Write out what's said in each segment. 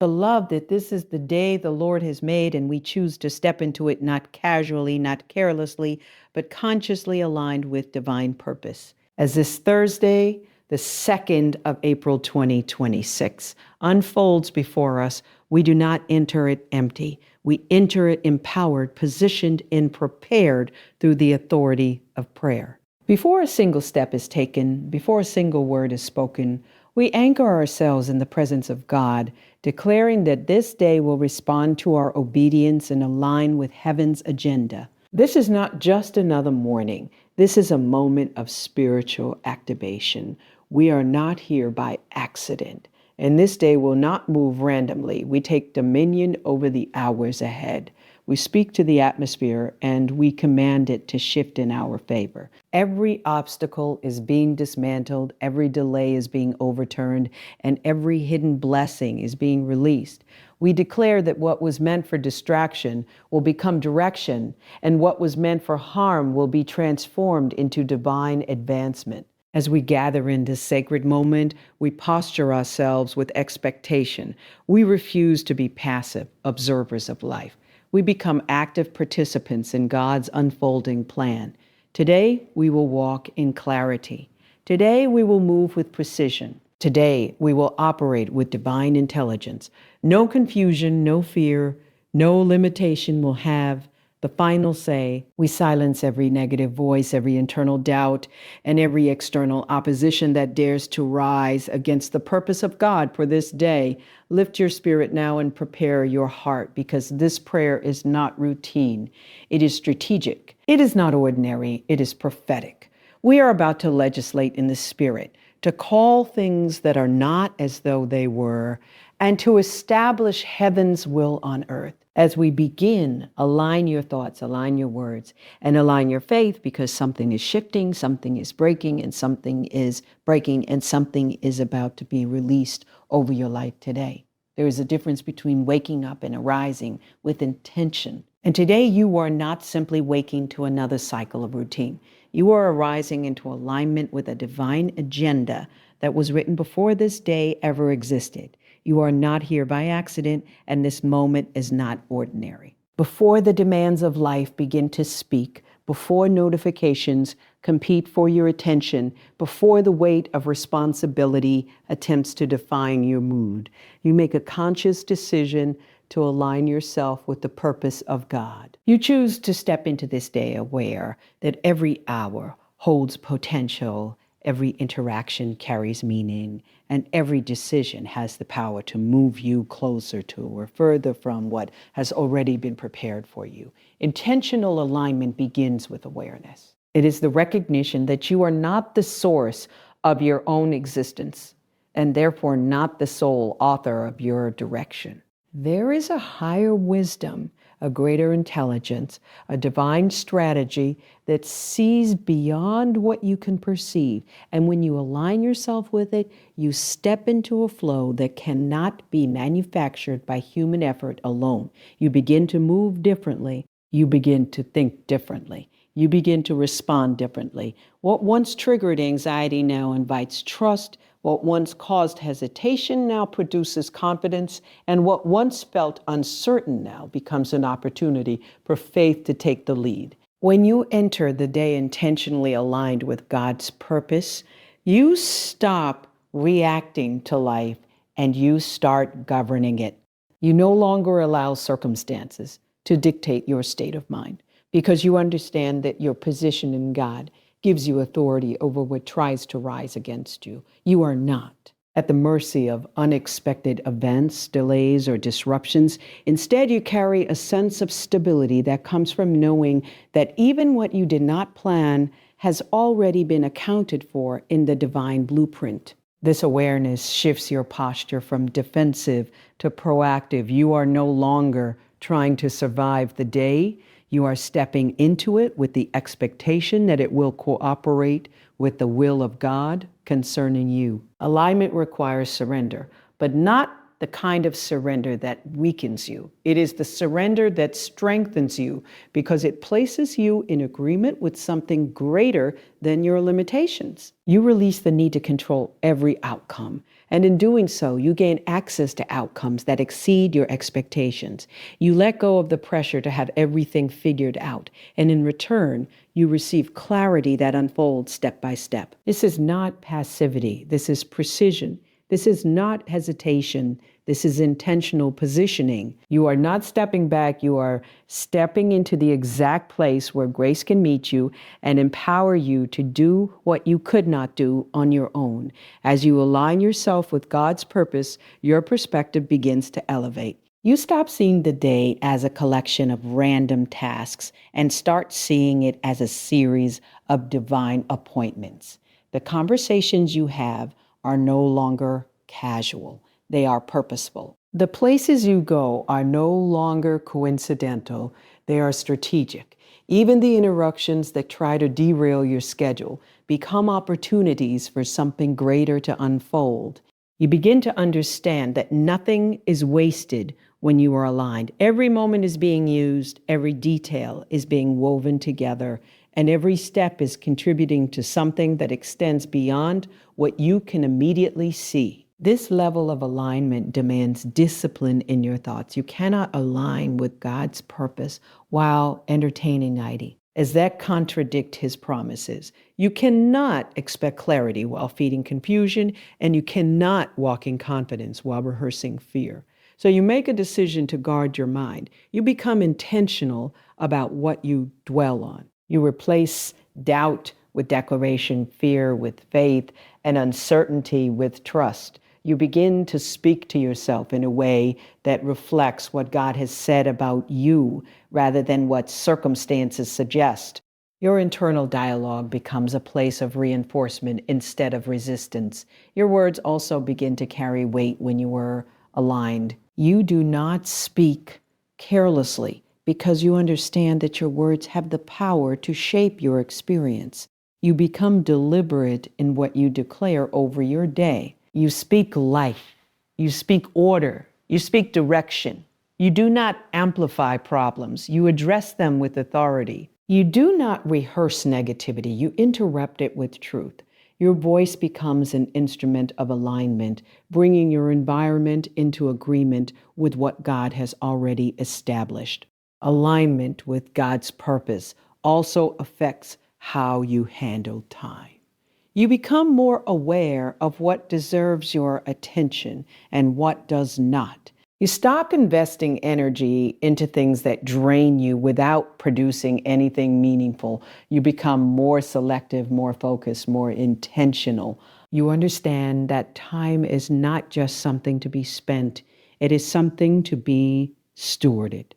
Beloved, this is the day the Lord has made, and we choose to step into it not casually, not carelessly, but consciously aligned with divine purpose. As this Thursday, the 2nd of April 2026, unfolds before us, we do not enter it empty. We enter it empowered, positioned, and prepared through the authority of prayer. Before a single step is taken, before a single word is spoken, we anchor ourselves in the presence of God, declaring that this day will respond to our obedience and align with heaven's agenda. This is not just another morning. This is a moment of spiritual activation. We are not here by accident, and this day will not move randomly. We take dominion over the hours ahead. We speak to the atmosphere and we command it to shift in our favor. Every obstacle is being dismantled, every delay is being overturned, and every hidden blessing is being released. We declare that what was meant for distraction will become direction, and what was meant for harm will be transformed into divine advancement. As we gather in this sacred moment, we posture ourselves with expectation. We refuse to be passive observers of life. We become active participants in God's unfolding plan. Today, we will walk in clarity. Today, we will move with precision. Today, we will operate with divine intelligence. No confusion, no fear, no limitation will have the final say. We silence every negative voice, every internal doubt, and every external opposition that dares to rise against the purpose of God for this day. Lift your spirit now and prepare your heart, because this prayer is not routine. It is strategic. It is not ordinary. It is prophetic. We are about to legislate in the spirit, to call things that are not as though they were, and to establish heaven's will on earth. As we begin, align your thoughts, align your words, and align your faith, because something is shifting, something is breaking, and something is about to be released over your life today. There is a difference between waking up and arising with intention. And today you are not simply waking to another cycle of routine. You are arising into alignment with a divine agenda that was written before this day ever existed. You are not here by accident, and this moment is not ordinary. Before the demands of life begin to speak, before notifications compete for your attention, before the weight of responsibility attempts to define your mood, you make a conscious decision to align yourself with the purpose of God. You choose to step into this day aware that every hour holds potential, every interaction carries meaning, and every decision has the power to move you closer to or further from what has already been prepared for you. Intentional alignment begins with awareness. It is the recognition that you are not the source of your own existence, and therefore not the sole author of your direction. There is a higher wisdom, a greater intelligence, a divine strategy that sees beyond what you can perceive. And when you align yourself with it, you step into a flow that cannot be manufactured by human effort alone. You begin to move differently. You begin to think differently. You begin to respond differently. What once triggered anxiety now invites trust. What once caused hesitation now produces confidence, and what once felt uncertain now becomes an opportunity for faith to take the lead. When you enter the day intentionally aligned with God's purpose, you stop reacting to life and you start governing it. You no longer allow circumstances to dictate your state of mind, because you understand that your position in God gives you authority over what tries to rise against you. You are not at the mercy of unexpected events, delays, or disruptions. Instead, you carry a sense of stability that comes from knowing that even what you did not plan has already been accounted for in the divine blueprint. This awareness shifts your posture from defensive to proactive. You are no longer trying to survive the day. You are stepping into it with the expectation that it will cooperate with the will of God concerning you. Alignment requires surrender, but not the kind of surrender that weakens you. It is the surrender that strengthens you because it places you in agreement with something greater than your limitations. You release the need to control every outcome. And in doing so, you gain access to outcomes that exceed your expectations. You let go of the pressure to have everything figured out. And in return, you receive clarity that unfolds step by step. This is not passivity. This is precision. This is not hesitation. This is intentional positioning. You are not stepping back. You are stepping into the exact place where grace can meet you and empower you to do what you could not do on your own. As you align yourself with God's purpose, your perspective begins to elevate. You stop seeing the day as a collection of random tasks and start seeing it as a series of divine appointments. The conversations you have are no longer casual. They are purposeful. The places you go are no longer coincidental. They are strategic. Even the interruptions that try to derail your schedule become opportunities for something greater to unfold. You begin to understand that nothing is wasted when you are aligned. Every moment is being used, every detail is being woven together, and every step is contributing to something that extends beyond what you can immediately see. This level of alignment demands discipline in your thoughts. You cannot align with God's purpose while entertaining idea, as that contradict his promises. You cannot expect clarity while feeding confusion, and you cannot walk in confidence while rehearsing fear. So you make a decision to guard your mind. You become intentional about what you dwell on. You replace doubt with declaration, fear with faith, and uncertainty with trust. You begin to speak to yourself in a way that reflects what God has said about you rather than what circumstances suggest. Your internal dialogue becomes a place of reinforcement instead of resistance. Your words also begin to carry weight when you are aligned. You do not speak carelessly because you understand that your words have the power to shape your experience. You become deliberate in what you declare over your day. You speak life. You speak order. You speak direction. You do not amplify problems. You address them with authority. You do not rehearse negativity. You interrupt it with truth. Your voice becomes an instrument of alignment, bringing your environment into agreement with what God has already established. Alignment with God's purpose also affects how you handle time. You become more aware of what deserves your attention and what does not. You stop investing energy into things that drain you without producing anything meaningful. You become more selective, more focused, more intentional. You understand that time is not just something to be spent. It is something to be stewarded.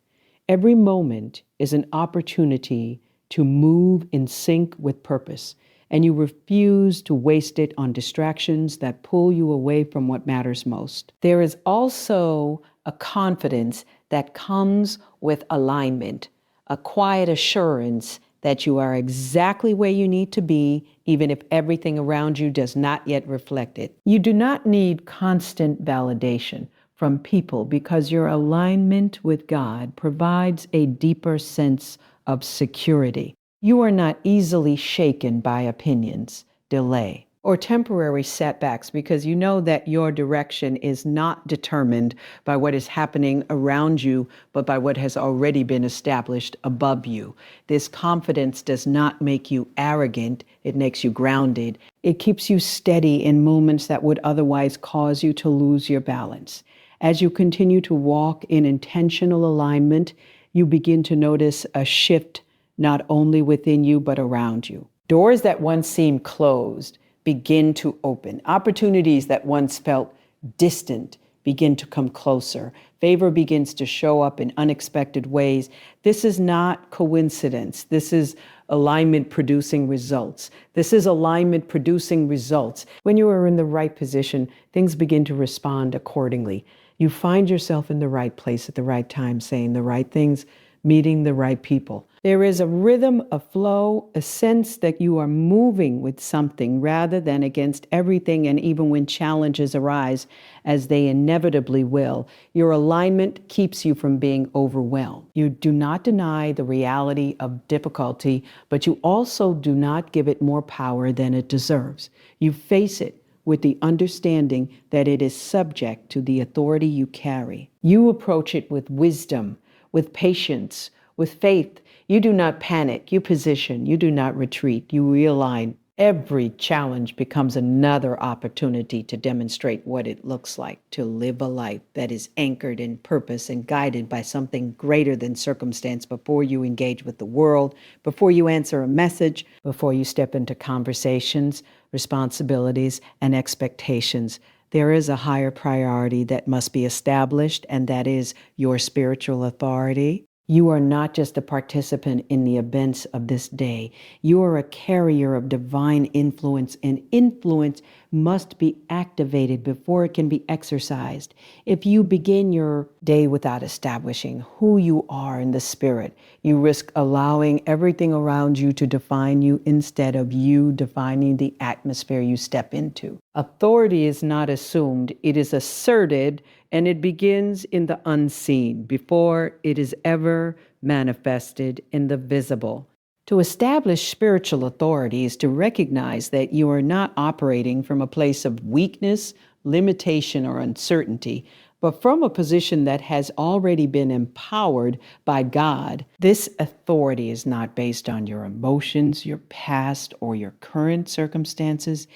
Every moment is an opportunity to move in sync with purpose, and you refuse to waste it on distractions that pull you away from what matters most. There is also a confidence that comes with alignment, a quiet assurance that you are exactly where you need to be, even if everything around you does not yet reflect it. You do not need constant validation from people because your alignment with God provides a deeper sense of security. You are not easily shaken by opinions, delay, or temporary setbacks because you know that your direction is not determined by what is happening around you, but by what has already been established above you. This confidence does not make you arrogant, it makes you grounded. It keeps you steady in moments that would otherwise cause you to lose your balance. As you continue to walk in intentional alignment, you begin to notice a shift not only within you, but around you. Doors that once seemed closed begin to open. Opportunities that once felt distant begin to come closer. Favor begins to show up in unexpected ways. This is not coincidence. This is alignment producing results. This is alignment producing results. When you are in the right position, things begin to respond accordingly. You find yourself in the right place at the right time, saying the right things, meeting the right people. There is a rhythm, a flow, a sense that you are moving with something rather than against everything, and even when challenges arise, as they inevitably will, your alignment keeps you from being overwhelmed. You do not deny the reality of difficulty, but you also do not give it more power than it deserves. You face it with the understanding that it is subject to the authority you carry. You approach it with wisdom, with patience, with faith. You do not panic, you position, you do not retreat, you realign. Every challenge becomes another opportunity to demonstrate what it looks like to live a life that is anchored in purpose and guided by something greater than circumstance. Before you engage with the world, before you answer a message, before you step into conversations, responsibilities, and expectations, there is a higher priority that must be established, and that is your spiritual authority. You are not just a participant in the events of this day. You are a carrier of divine influence, and influence must be activated before it can be exercised. If you begin your day without establishing who you are in the spirit, you risk allowing everything around you to define you instead of you defining the atmosphere you step into. Authority is not assumed, it is asserted, and it begins in the unseen before it is ever manifested in the visible. To establish spiritual authority is to recognize that you are not operating from a place of weakness, limitation, or uncertainty, but from a position that has already been empowered by God. This authority is not based on your emotions, your past, or your current circumstances.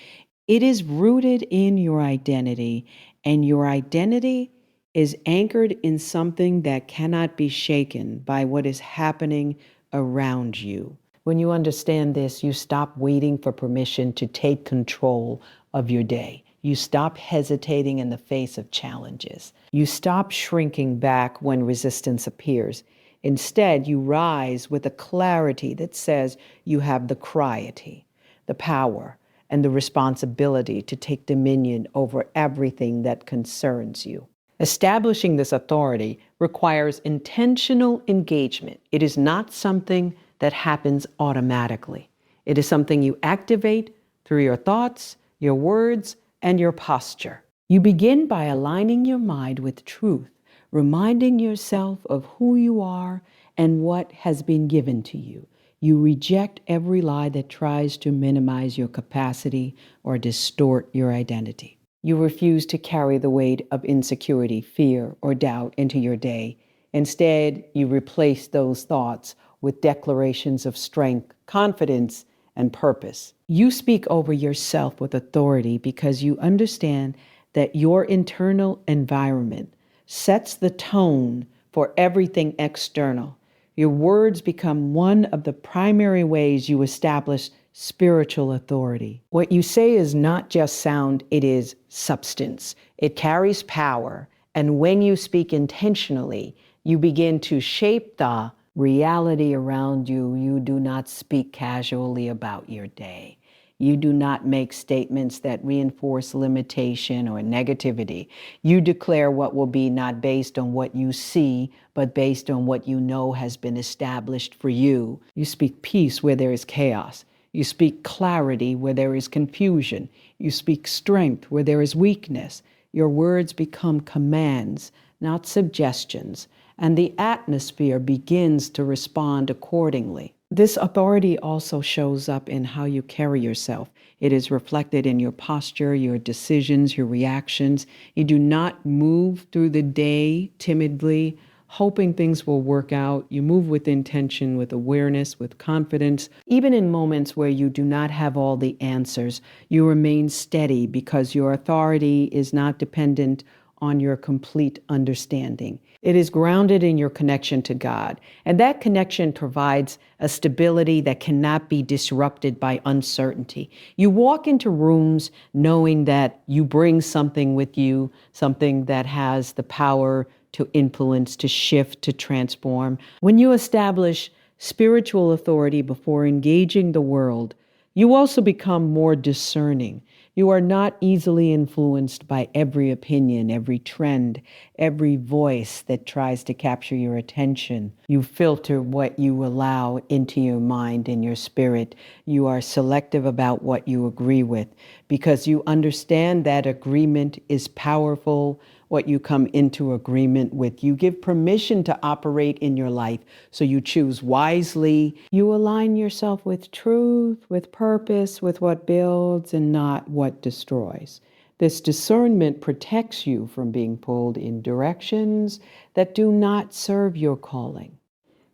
It is rooted in your identity, and your identity is anchored in something that cannot be shaken by what is happening around you. When you understand this, you stop waiting for permission to take control of your day. You stop hesitating in the face of challenges. You stop shrinking back when resistance appears. Instead, you rise with a clarity that says you have the criety, the power, and the responsibility to take dominion over everything that concerns you. Establishing this authority requires intentional engagement. It is not something that happens automatically. It is something you activate through your thoughts, your words, and your posture. You begin by aligning your mind with truth, reminding yourself of who you are and what has been given to you. You reject every lie that tries to minimize your capacity or distort your identity. You refuse to carry the weight of insecurity, fear, or doubt into your day. Instead, you replace those thoughts with declarations of strength, confidence, and purpose. You speak over yourself with authority because you understand that your internal environment sets the tone for everything external. Your words become one of the primary ways you establish spiritual authority. What you say is not just sound, it is substance. It carries power. And when you speak intentionally, you begin to shape the reality around you. You do not speak casually about your day. You do not make statements that reinforce limitation or negativity. You declare what will be, not based on what you see, but based on what you know has been established for you. You speak peace where there is chaos. You speak clarity where there is confusion. You speak strength where there is weakness. Your words become commands, not suggestions, and the atmosphere begins to respond accordingly. This authority also shows up in how you carry yourself. It is reflected in your posture, your decisions, your reactions. You do not move through the day timidly, hoping things will work out. You move with intention, with awareness, with confidence. Even in moments where you do not have all the answers, you remain steady because your authority is not dependent on your complete understanding. It is grounded in your connection to God, and that connection provides a stability that cannot be disrupted by uncertainty. You walk into rooms knowing that you bring something with you, something that has the power to influence, to shift, to transform. When you establish spiritual authority before engaging the world, you also become more discerning. You are not easily influenced by every opinion, every trend, every voice that tries to capture your attention. You filter what you allow into your mind and your spirit. You are selective about what you agree with because you understand that agreement is powerful. What you come into agreement with. You give permission to operate in your life, so you choose wisely. You align yourself with truth, with purpose, with what builds and not what destroys. This discernment protects you from being pulled in directions that do not serve your calling.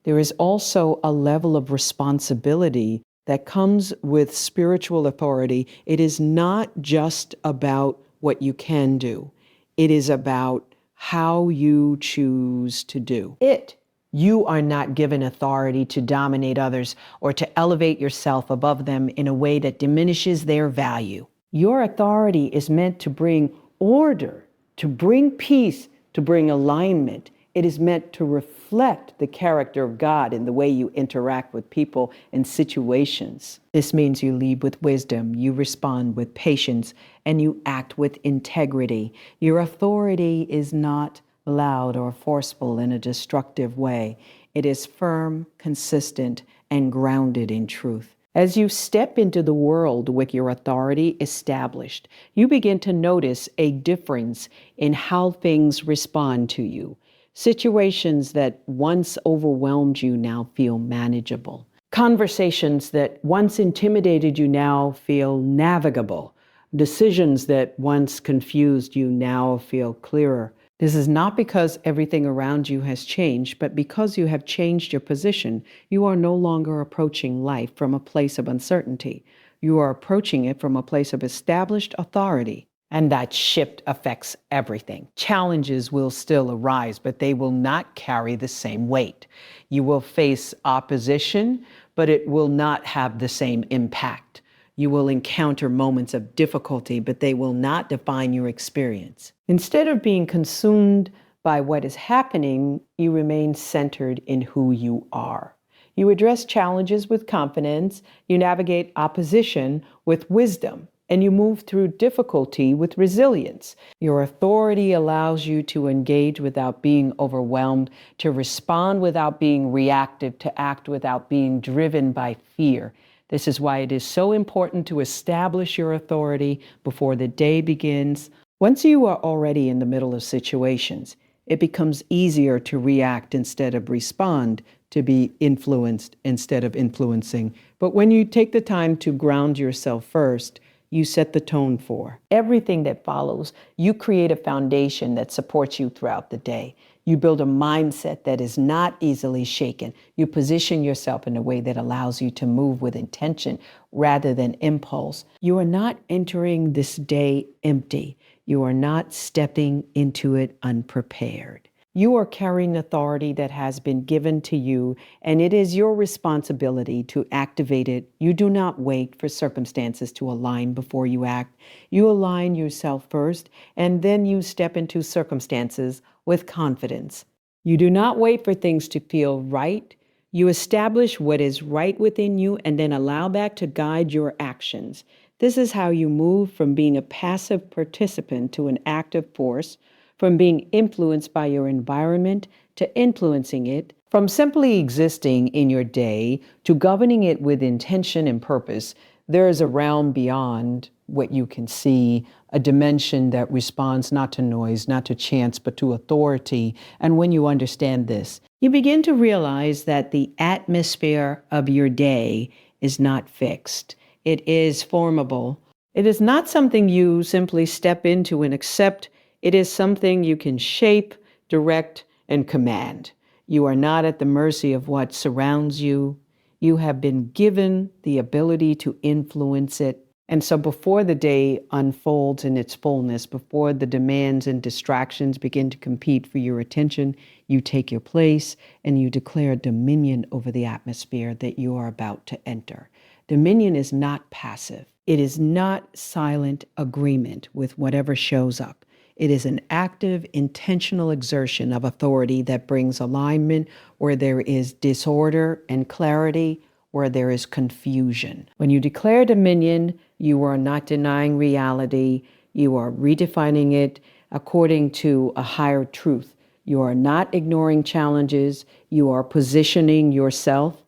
There is also a level of responsibility that comes with spiritual authority. It is not just about what you can do. It is about how you choose to do it. You are not given authority to dominate others or to elevate yourself above them in a way that diminishes their value. Your authority is meant to bring order, to bring peace, to bring alignment. It is meant to reflect the character of God in the way you interact with people and situations. This means you lead with wisdom, you respond with patience, and you act with integrity. Your authority is not loud or forceful in a destructive way. It is firm, consistent, and grounded in truth. As you step into the world with your authority established, you begin to notice a difference in how things respond to you. Situations that once overwhelmed you now feel manageable. Conversations that once intimidated you now feel navigable. Decisions that once confused you now feel clearer. This is not because everything around you has changed, but because you have changed your position. You are no longer approaching life from a place of uncertainty. You are approaching it from a place of established authority. And that shift affects everything. Challenges will still arise, but they will not carry the same weight. You will face opposition, but it will not have the same impact. You will encounter moments of difficulty, but they will not define your experience. Instead of being consumed by what is happening, you remain centered in who you are. You address challenges with confidence, you navigate opposition with wisdom, and you move through difficulty with resilience. Your authority allows you to engage without being overwhelmed, to respond without being reactive, to act without being driven by fear. This is why it is so important to establish your authority before the day begins. Once you are already in the middle of situations, it becomes easier to react instead of respond, to be influenced instead of influencing. But when you take the time to ground yourself first, you set the tone for everything that follows. You create a foundation that supports you throughout the day. You build a mindset that is not easily shaken. You position yourself in a way that allows you to move with intention rather than impulse. You are not entering this day empty. You are not stepping into it unprepared. You are carrying authority that has been given to you, and it is your responsibility to activate it. You do not wait for circumstances to align before you act. You align yourself first, and then you step into circumstances with confidence. You do not wait for things to feel right. You establish what is right within you and then allow that to guide your actions. This is how you move from being a passive participant to an active force, from being influenced by your environment to influencing it, from simply existing in your day to governing it with intention and purpose. There is a realm beyond what you can see, a dimension that responds not to noise, not to chance, but to authority. And when you understand this, you begin to realize that the atmosphere of your day is not fixed. It is formable. It is not something you simply step into and accept. It is something you can shape, direct, and command. You are not at the mercy of what surrounds you. You have been given the ability to influence it. And so before the day unfolds in its fullness, before the demands and distractions begin to compete for your attention, you take your place and you declare dominion over the atmosphere that you are about to enter. Dominion is not passive. It is not silent agreement with whatever shows up. It is an active, intentional exertion of authority that brings alignment where there is disorder and clarity where there is confusion. When you declare dominion, you are not denying reality. You are redefining it according to a higher truth. You are not ignoring challenges. You are positioning yourself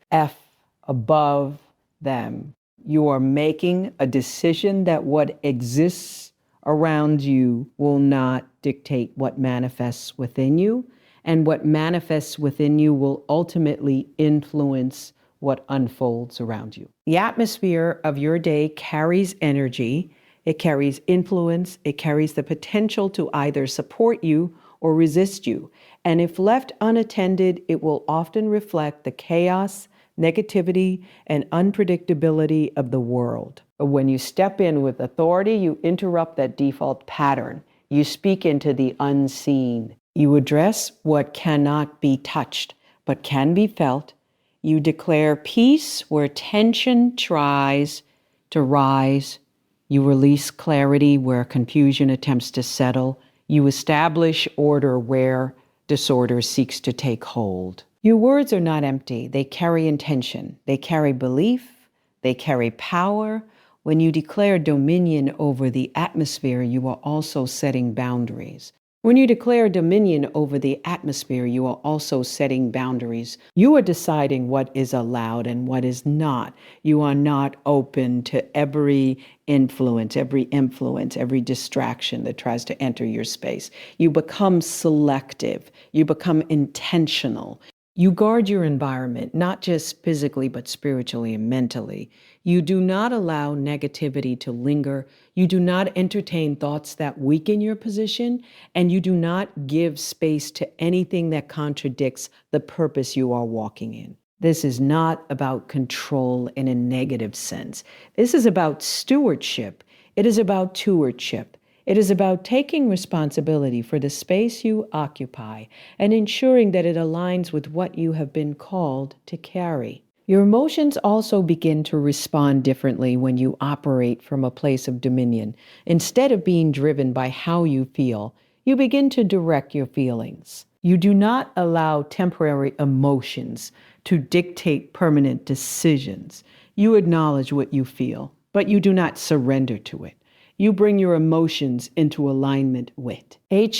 above them. You are making a decision that what exists around you will not dictate what manifests within you, and what manifests within you will ultimately influence what unfolds around you. The atmosphere of your day carries energy, it carries influence, it carries the potential to either support you or resist you. And if left unattended, it will often reflect the chaos, negativity, and unpredictability of the world. When you step in with authority, you interrupt that default pattern. You speak into the unseen. You address what cannot be touched, but can be felt. You declare peace where tension tries to rise. You release clarity where confusion attempts to settle. You establish order where disorder seeks to take hold. Your words are not empty. They carry intention. They carry belief. They carry power. When you declare dominion over the atmosphere, you are also setting boundaries. When you declare dominion over the atmosphere, you are also setting boundaries. You are deciding what is allowed and what is not. You are not open to every influence, every distraction that tries to enter your space. You become selective. You become intentional. You guard your environment, not just physically, but spiritually and mentally. You do not allow negativity to linger. You do not entertain thoughts that weaken your position, and you do not give space to anything that contradicts the purpose you are walking in. This is not about control in a negative sense. This is about stewardship. It is about stewardship. It is about taking responsibility for the space you occupy and ensuring that it aligns with what you have been called to carry. Your emotions also begin to respond differently when you operate from a place of dominion. Instead of being driven by how you feel, you begin to direct your feelings. You do not allow temporary emotions to dictate permanent decisions. You acknowledge what you feel, but you do not surrender to it. You bring your emotions into alignment with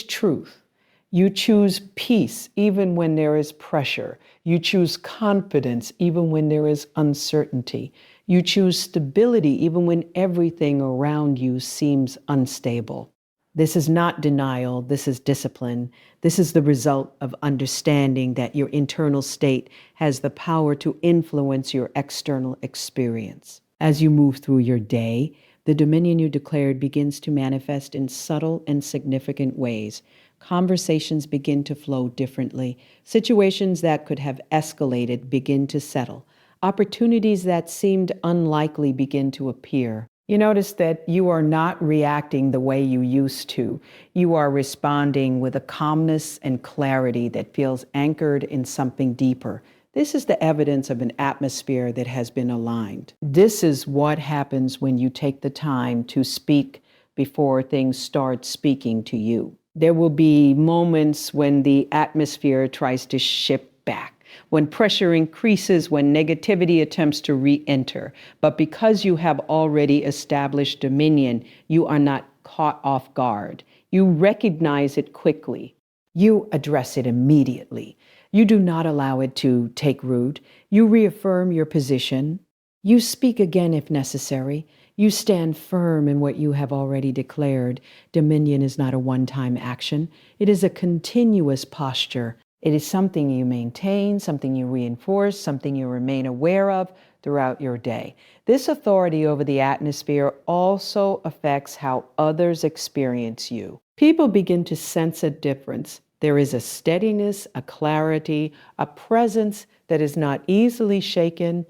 truth. You choose peace even when there is pressure. You choose confidence even when there is uncertainty. You choose stability even when everything around you seems unstable. This is not denial. This is discipline. This is the result of understanding that your internal state has the power to influence your external experience. As you move through your day, the dominion you declared begins to manifest in subtle and significant ways. Conversations begin to flow differently. Situations that could have escalated begin to settle. Opportunities that seemed unlikely begin to appear. You notice that you are not reacting the way you used to. You are responding with a calmness and clarity that feels anchored in something deeper. This is the evidence of an atmosphere that has been aligned. This is what happens when you take the time to speak before things start speaking to you. There will be moments when the atmosphere tries to shift back, when pressure increases, when negativity attempts to re-enter. But because you have already established dominion, you are not caught off guard. You recognize it quickly. You address it immediately. You do not allow it to take root. You reaffirm your position. You speak again if necessary. You stand firm in what you have already declared. Dominion is not a one-time action. It is a continuous posture. It is something you maintain, something you reinforce, something you remain aware of throughout your day. This authority over the atmosphere also affects how others experience you. People begin to sense a difference. There is a steadiness, a clarity, a presence that is not easily shaken.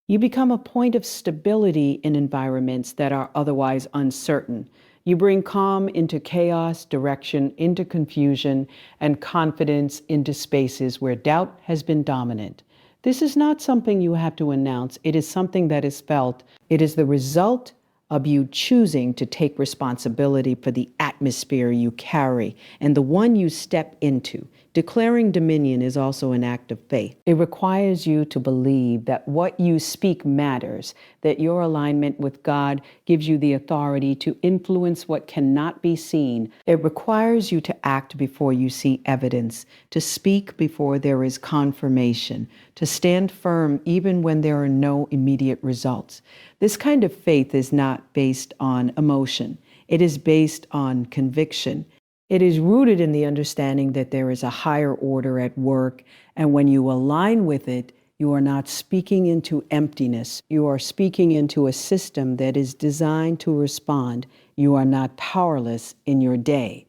You become a point of stability in environments that are otherwise uncertain. You bring calm into chaos, direction into confusion, and confidence into spaces where doubt has been dominant. This is not something you have to announce. It is something that is felt. It is the result of you choosing to take responsibility for the atmosphere you carry and the one you step into. Declaring dominion is also an act of faith. It requires you to believe that what you speak matters, that your alignment with God gives you the authority to influence what cannot be seen. It requires you to act before you see evidence, to speak before there is confirmation, to stand firm even when there are no immediate results. This kind of faith is not based on emotion. It is based on conviction. It is rooted in the understanding that there is a higher order at work, and when you align with it, you are not speaking into emptiness. You are speaking into a system that is designed to respond. You are not powerless in your day.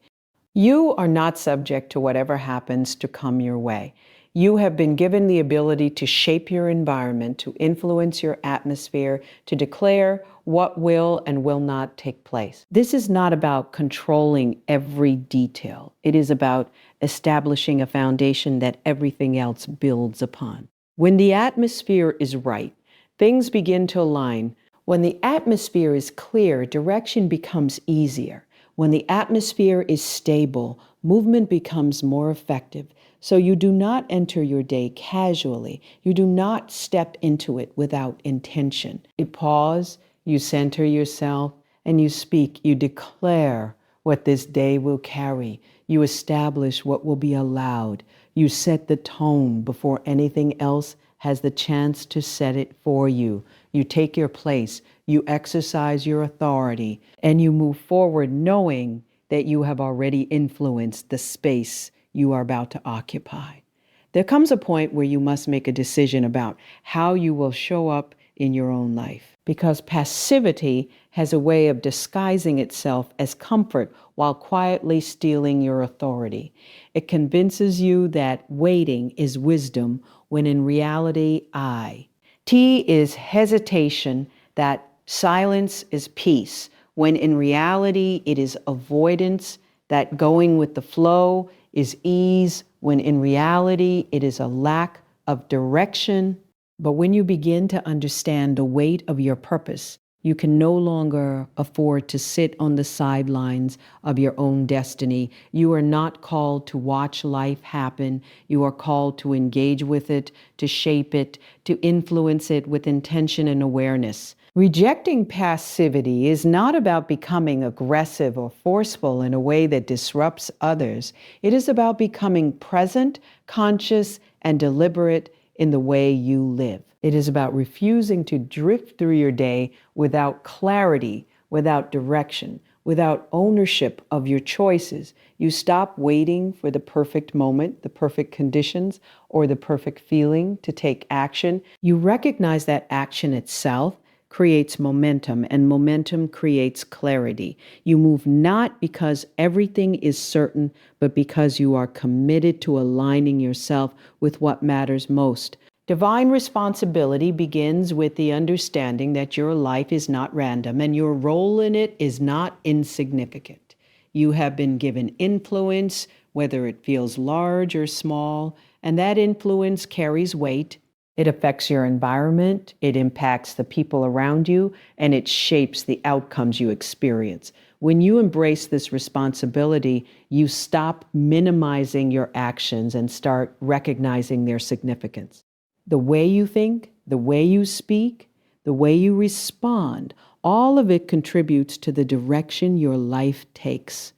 You are not subject to whatever happens to come your way. You have been given the ability to shape your environment, to influence your atmosphere, to declare what will and will not take place. This is not about controlling every detail. It is about establishing a foundation that everything else builds upon. When the atmosphere is right, things begin to align. When the atmosphere is clear, direction becomes easier. When the atmosphere is stable, movement becomes more effective. So you do not enter your day casually. You do not step into it without intention. You pause, you center yourself, and you speak. You declare what this day will carry. You establish what will be allowed. You set the tone before anything else has the chance to set it for you. You take your place, you exercise your authority, and you move forward knowing that you have already influenced the space you are about to occupy. There comes a point where you must make a decision about how you will show up in your own life, because passivity has a way of disguising itself as comfort while quietly stealing your authority. It convinces you that waiting is wisdom when in reality, T is hesitation, that silence is peace, when in reality it is avoidance, that going with the flow is ease, when in reality it is a lack of direction. But when you begin to understand the weight of your purpose, you can no longer afford to sit on the sidelines of your own destiny. You are not called to watch life happen. You are called to engage with it, to shape it, to influence it with intention and awareness. Rejecting passivity is not about becoming aggressive or forceful in a way that disrupts others. It is about becoming present, conscious, and deliberate in the way you live. It is about refusing to drift through your day without clarity, without direction, without ownership of your choices. You stop waiting for the perfect moment, the perfect conditions, or the perfect feeling to take action. You recognize that action itself creates momentum, and momentum creates clarity. You move not because everything is certain, but because you are committed to aligning yourself with what matters most. Divine responsibility begins with the understanding that your life is not random and your role in it is not insignificant. You have been given influence, whether it feels large or small, and that influence carries weight. It affects your environment, it impacts the people around you, and it shapes the outcomes you experience. When you embrace this responsibility, you stop minimizing your actions and start recognizing their significance. The way you think, the way you speak, the way you respond, all of it contributes to the direction your life takes.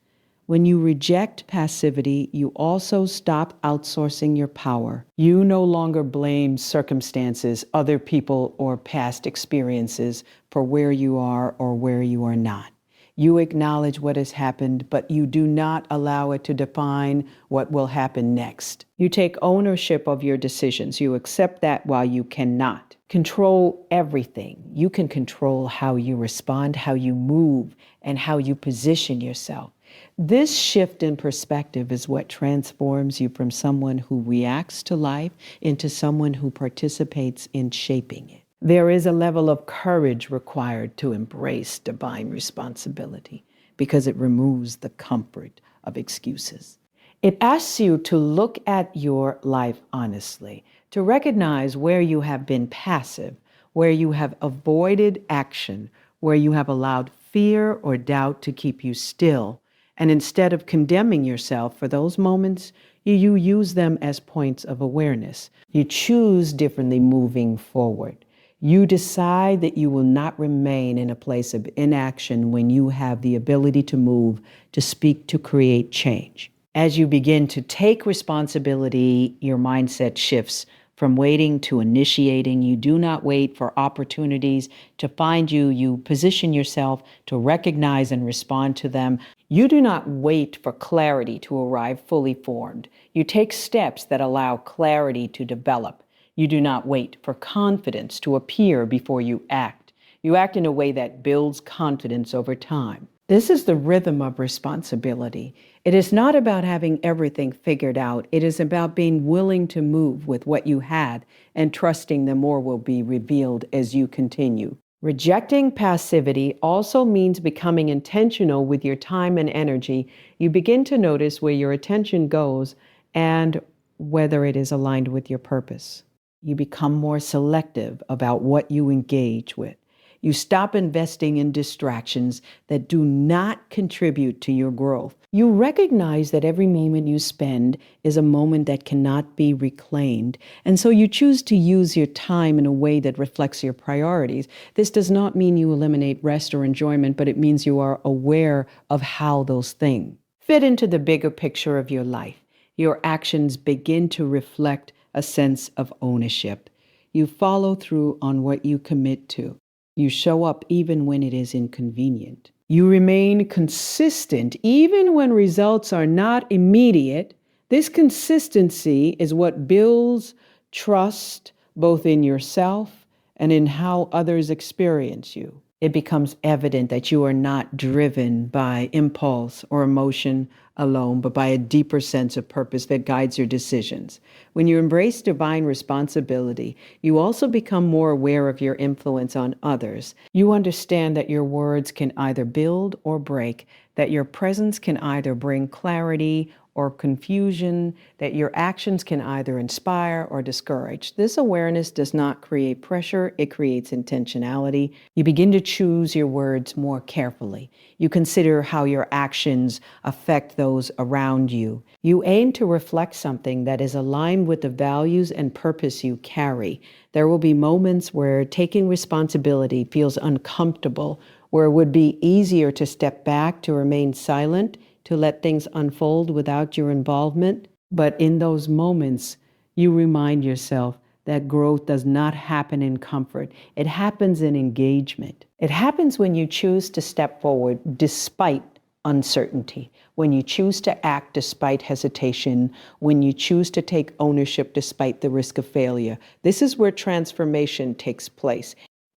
When you reject passivity, you also stop outsourcing your power. You no longer blame circumstances, other people, or past experiences for where you are or where you are not. You acknowledge what has happened, but you do not allow it to define what will happen next. You take ownership of your decisions. You accept that while you cannot control everything. You can control how you respond, how you move, and how you position yourself. This shift in perspective is what transforms you from someone who reacts to life into someone who participates in shaping it. There is a level of courage required to embrace divine responsibility because it removes the comfort of excuses. It asks you to look at your life honestly, to recognize where you have been passive, where you have avoided action, where you have allowed fear or doubt to keep you still. And instead of condemning yourself for those moments, You use them as points of awareness. You choose differently moving forward. You decide that you will not remain in a place of inaction when you have the ability to move, to speak, to create change. As you begin to take responsibility, your mindset shifts from waiting to initiating. You do not wait for opportunities to find you. You position yourself to recognize and respond to them. You do not wait for clarity to arrive fully formed. You take steps that allow clarity to develop. You do not wait for confidence to appear before you act. You act in a way that builds confidence over time. This is the rhythm of responsibility. It is not about having everything figured out. It is about being willing to move with what you had and trusting that more will be revealed as you continue. Rejecting passivity also means becoming intentional with your time and energy. You begin to notice where your attention goes and whether it is aligned with your purpose. You become more selective about what you engage with. You stop investing in distractions that do not contribute to your growth. You recognize that every moment you spend is a moment that cannot be reclaimed, and so you choose to use your time in a way that reflects your priorities. This does not mean you eliminate rest or enjoyment, but it means you are aware of how those things fit into the bigger picture of your life. Your actions begin to reflect a sense of ownership. You follow through on what you commit to. You show up even when it is inconvenient. You remain consistent even when results are not immediate. This consistency is what builds trust both in yourself and in how others experience you. It becomes evident that you are not driven by impulse or emotion alone, but by a deeper sense of purpose that guides your decisions. When you embrace divine responsibility, you also become more aware of your influence on others. You understand that your words can either build or break, that your presence can either bring clarity or confusion, that your actions can either inspire or discourage. This awareness does not create pressure, it creates intentionality. You begin to choose your words more carefully. You consider how your actions affect those around you. You aim to reflect something that is aligned with the values and purpose you carry. There will be moments where taking responsibility feels uncomfortable, where it would be easier to step back, to remain silent, to let things unfold without your involvement. But in those moments, you remind yourself that growth does not happen in comfort. It happens in engagement. It happens when you choose to step forward despite uncertainty, when you choose to act despite hesitation, when you choose to take ownership despite the risk of failure. This is where transformation takes place.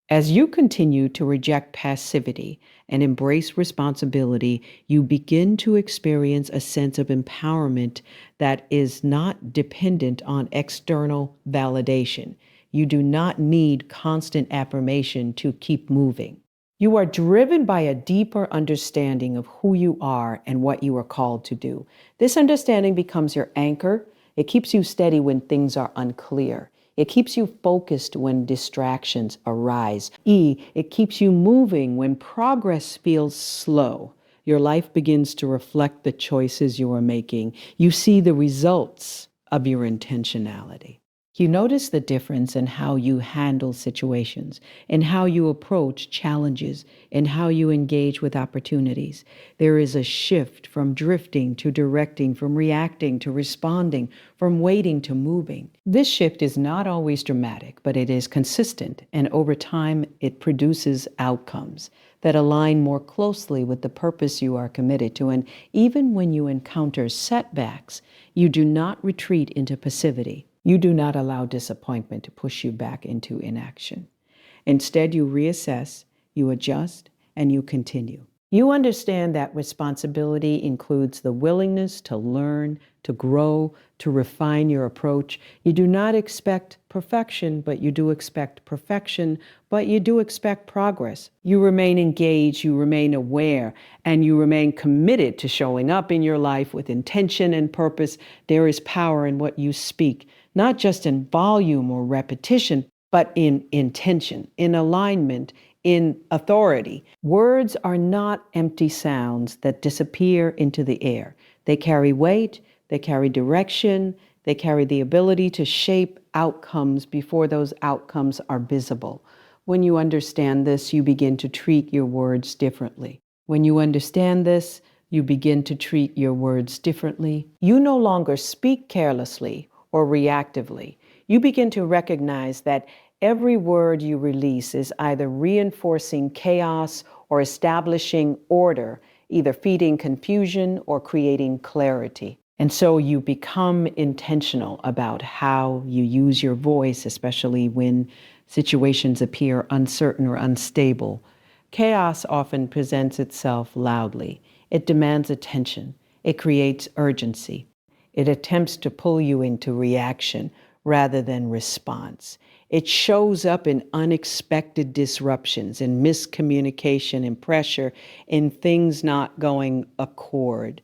As you continue to reject passivity and embrace responsibility, you begin to experience a sense of empowerment that is not dependent on external validation. You do not need constant affirmation to keep moving. You are driven by a deeper understanding of who you are and what you are called to do. This understanding becomes your anchor. It keeps you steady when things are unclear. It keeps you focused when distractions arise. It keeps you moving when progress feels slow. Your life begins to reflect the choices you are making. You see the results of your intentionality. You notice the difference in how you handle situations, in how you approach challenges, in how you engage with opportunities. There is a shift from drifting to directing, from reacting to responding, from waiting to moving. This shift is not always dramatic, but it is consistent, and over time it produces outcomes that align more closely with the purpose you are committed to. And even when you encounter setbacks, you do not retreat into passivity. You do not allow disappointment to push you back into inaction. Instead, you reassess, you adjust, and you continue. You understand that responsibility includes the willingness to learn, to grow, to refine your approach. You do not expect perfection, but you do expect perfection, but you do expect progress. You remain engaged, you remain aware, and you remain committed to showing up in your life with intention and purpose. There is power in what you speak, not just in volume or repetition, but in intention, in alignment, in authority. Words are not empty sounds that disappear into the air. They carry weight, they carry direction, they carry the ability to shape outcomes before those outcomes are visible. When you understand this, you begin to treat your words differently. When you understand this, you begin to treat your words differently. You no longer speak carelessly or reactively. You begin to recognize that every word you release is either reinforcing chaos or establishing order, either feeding confusion or creating clarity. And so you become intentional about how you use your voice, especially when situations appear uncertain or unstable. Chaos often presents itself loudly. It demands attention. It creates urgency. It attempts to pull you into reaction rather than response. It shows up in unexpected disruptions, in miscommunication, in pressure, in things not going according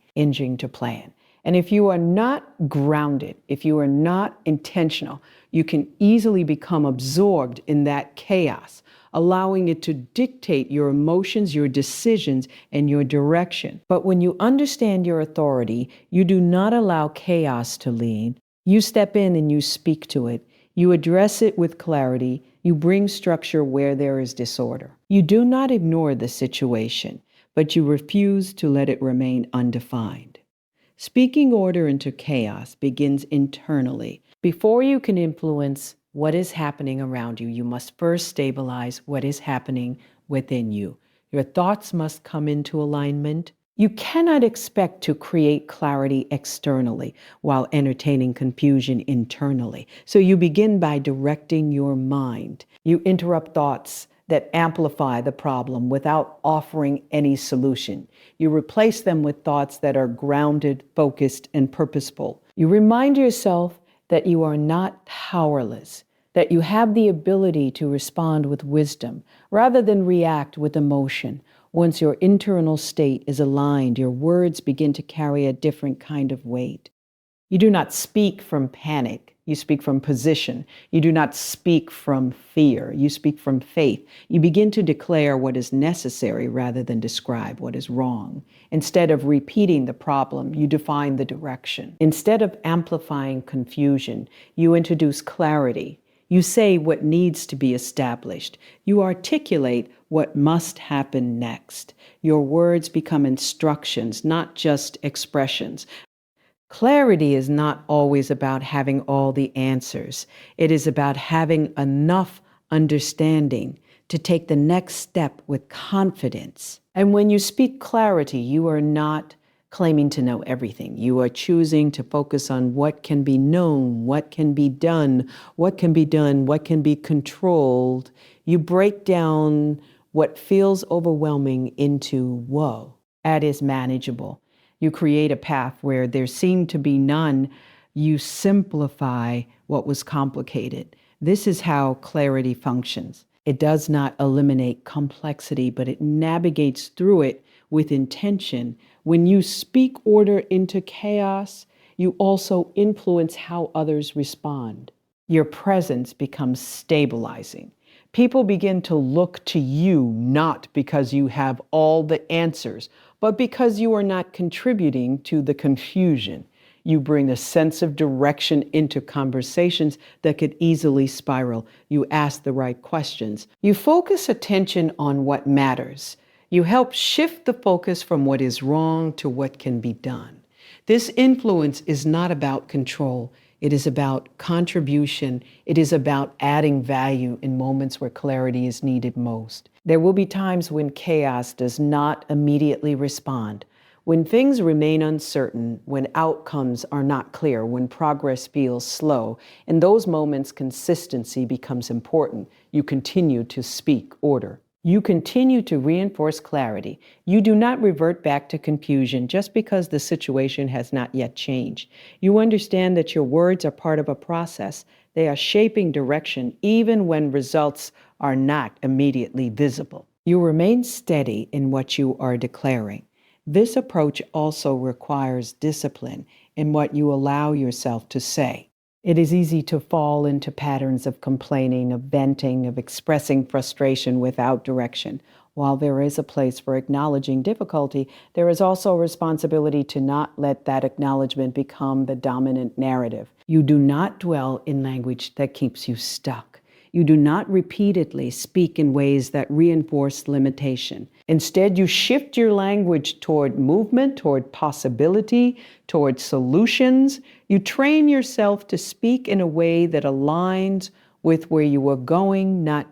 to plan. And if you are not grounded, if you are not intentional, you can easily become absorbed in that chaos, allowing it to dictate your emotions, your decisions, and your direction. But when you understand your authority, you do not allow chaos to lead. You step in and you speak to it. You address it with clarity. You bring structure where there is disorder. You do not ignore the situation, but you refuse to let it remain undefined. Speaking order into chaos begins internally. Before you can influence what is happening around you, you must first stabilize what is happening within you. Your thoughts must come into alignment. You cannot expect to create clarity externally while entertaining confusion internally. So you begin by directing your mind. You interrupt thoughts that amplify the problem without offering any solution. You replace them with thoughts that are grounded, focused, and purposeful. You remind yourself that you are not powerless, that you have the ability to respond with wisdom rather than react with emotion. Once your internal state is aligned, your words begin to carry a different kind of weight. You do not speak from panic. You speak from position. You do not speak from fear. You speak from faith. You begin to declare what is necessary rather than describe what is wrong. Instead of repeating the problem, you define the direction. Instead of amplifying confusion, you introduce clarity. You say what needs to be established. You articulate what must happen next. Your words become instructions, not just expressions. Clarity is not always about having all the answers. It is about having enough understanding to take the next step with confidence. And when you speak clarity, you are not claiming to know everything. You are choosing to focus on what can be known, what can be done, what can be done, what can be controlled. You break down what feels overwhelming into, whoa, that is manageable. You create a path where there seemed to be none. You simplify what was complicated. This is how clarity functions. It does not eliminate complexity, but it navigates through it with intention. When you speak order into chaos, you also influence how others respond. Your presence becomes stabilizing. People begin to look to you not because you have all the answers, but because you are not contributing to the confusion. You bring a sense of direction into conversations that could easily spiral. You ask the right questions. You focus attention on what matters. You help shift the focus from what is wrong to what can be done. This influence is not about control. It is about contribution. It is about adding value in moments where clarity is needed most. There will be times when chaos does not immediately respond, when things remain uncertain, when outcomes are not clear, when progress feels slow. In those moments, consistency becomes important. You continue to speak order. You continue to reinforce clarity. You do not revert back to confusion just because the situation has not yet changed. You understand that your words are part of a process. They are shaping direction even when results are not immediately visible. You remain steady in what you are declaring. This approach also requires discipline in what you allow yourself to say. It is easy to fall into patterns of complaining, of venting, of expressing frustration without direction. While there is a place for acknowledging difficulty, there is also a responsibility to not let that acknowledgement become the dominant narrative. You do not dwell in language that keeps you stuck. You do not repeatedly speak in ways that reinforce limitation. Instead, you shift your language toward movement, toward possibility, toward solutions. You train yourself to speak in a way that aligns with where you are going, not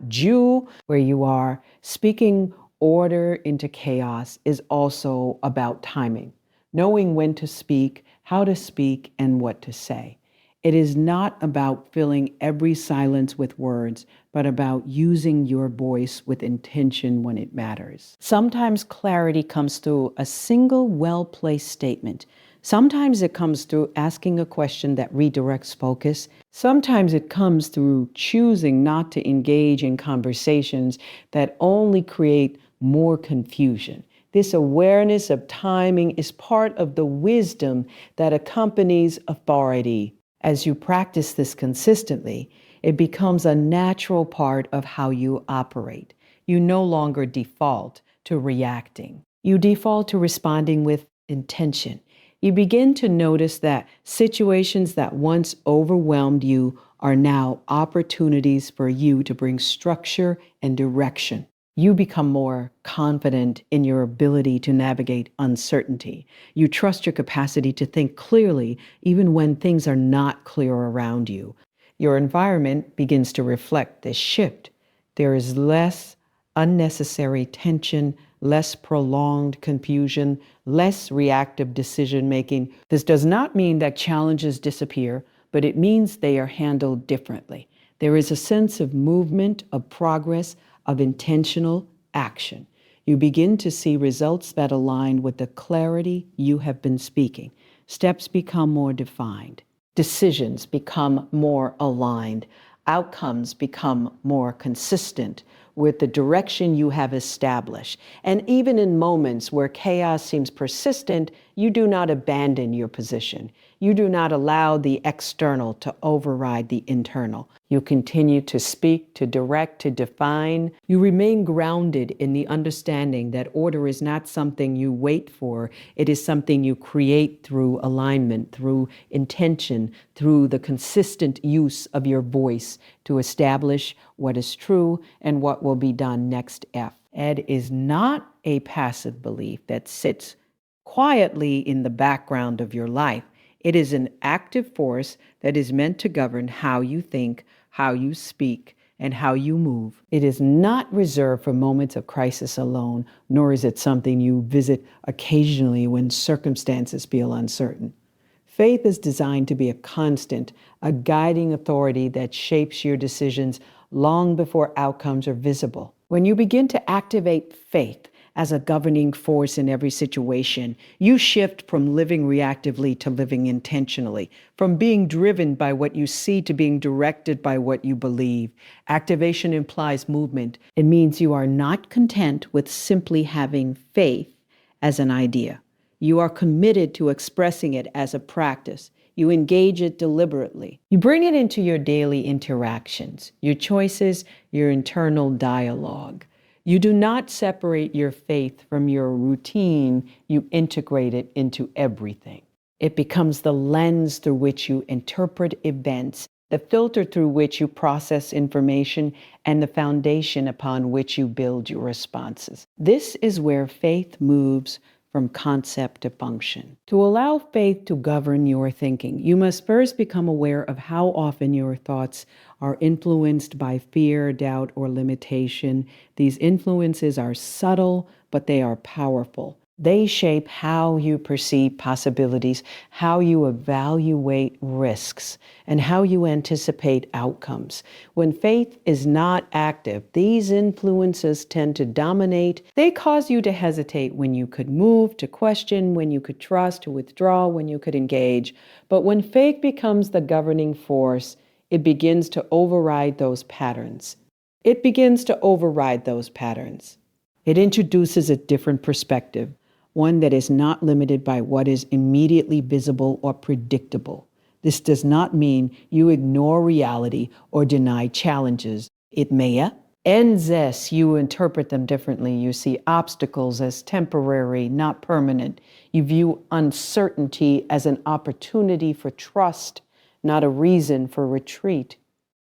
where you are. Speaking order into chaos is also about timing, knowing when to speak, how to speak, and what to say. It is not about filling every silence with words, but about using your voice with intention when it matters. Sometimes clarity comes through a single well-placed statement. Sometimes it comes through asking a question that redirects focus. Sometimes it comes through choosing not to engage in conversations that only create more confusion. This awareness of timing is part of the wisdom that accompanies authority. As you practice this consistently, it becomes a natural part of how you operate. You no longer default to reacting. You default to responding with intention. You begin to notice that situations that once overwhelmed you are now opportunities for you to bring structure and direction. You become more confident in your ability to navigate uncertainty. You trust your capacity to think clearly even when things are not clear around you. Your environment begins to reflect this shift. There is less unnecessary tension, less prolonged confusion, less reactive decision making. This does not mean that challenges disappear, but it means they are handled differently. There is a sense of movement, of progress, of intentional action. You begin to see results that align with the clarity you have been speaking. Steps become more defined. Decisions become more aligned. Outcomes become more consistent with the direction you have established. And even in moments where chaos seems persistent, you do not abandon your position. You do not allow the external to override the internal. You continue to speak, to direct, to define. You remain grounded in the understanding that order is not something you wait for. It is something you create through alignment, through intention, through the consistent use of your voice to establish what is true and what will be done next F. Ed is not a passive belief that sits quietly in the background of your life. It is an active force that is meant to govern how you think, how you speak, and how you move. It is not reserved for moments of crisis alone, nor is it something you visit occasionally when circumstances feel uncertain. Faith is designed to be a constant, a guiding authority that shapes your decisions long before outcomes are visible. When you begin to activate faith as a governing force in every situation, you shift from living reactively to living intentionally, from being driven by what you see to being directed by what you believe. Activation implies movement. It means you are not content with simply having faith as an idea. You are committed to expressing it as a practice. You engage it deliberately. You bring it into your daily interactions, your choices, your internal dialogue. You do not separate your faith from your routine. You integrate it into everything. It becomes the lens through which you interpret events, the filter through which you process information, and the foundation upon which you build your responses. This is where faith moves from concept to function. To allow faith to govern your thinking, you must first become aware of how often your thoughts are influenced by fear, doubt, or limitation. These influences are subtle, but they are powerful. They shape how you perceive possibilities, how you evaluate risks, and how you anticipate outcomes. When faith is not active, these influences tend to dominate. They cause you to hesitate when you could move, to question when you could trust, to withdraw when you could engage. But when faith becomes the governing force, it begins to override those patterns. It begins to override those patterns. It introduces a different perspective, one that is not limited by what is immediately visible or predictable. This does not mean you ignore reality or deny challenges. It may, Ends as you interpret them differently. You see obstacles as temporary, not permanent. You view uncertainty as an opportunity for trust, not a reason for retreat.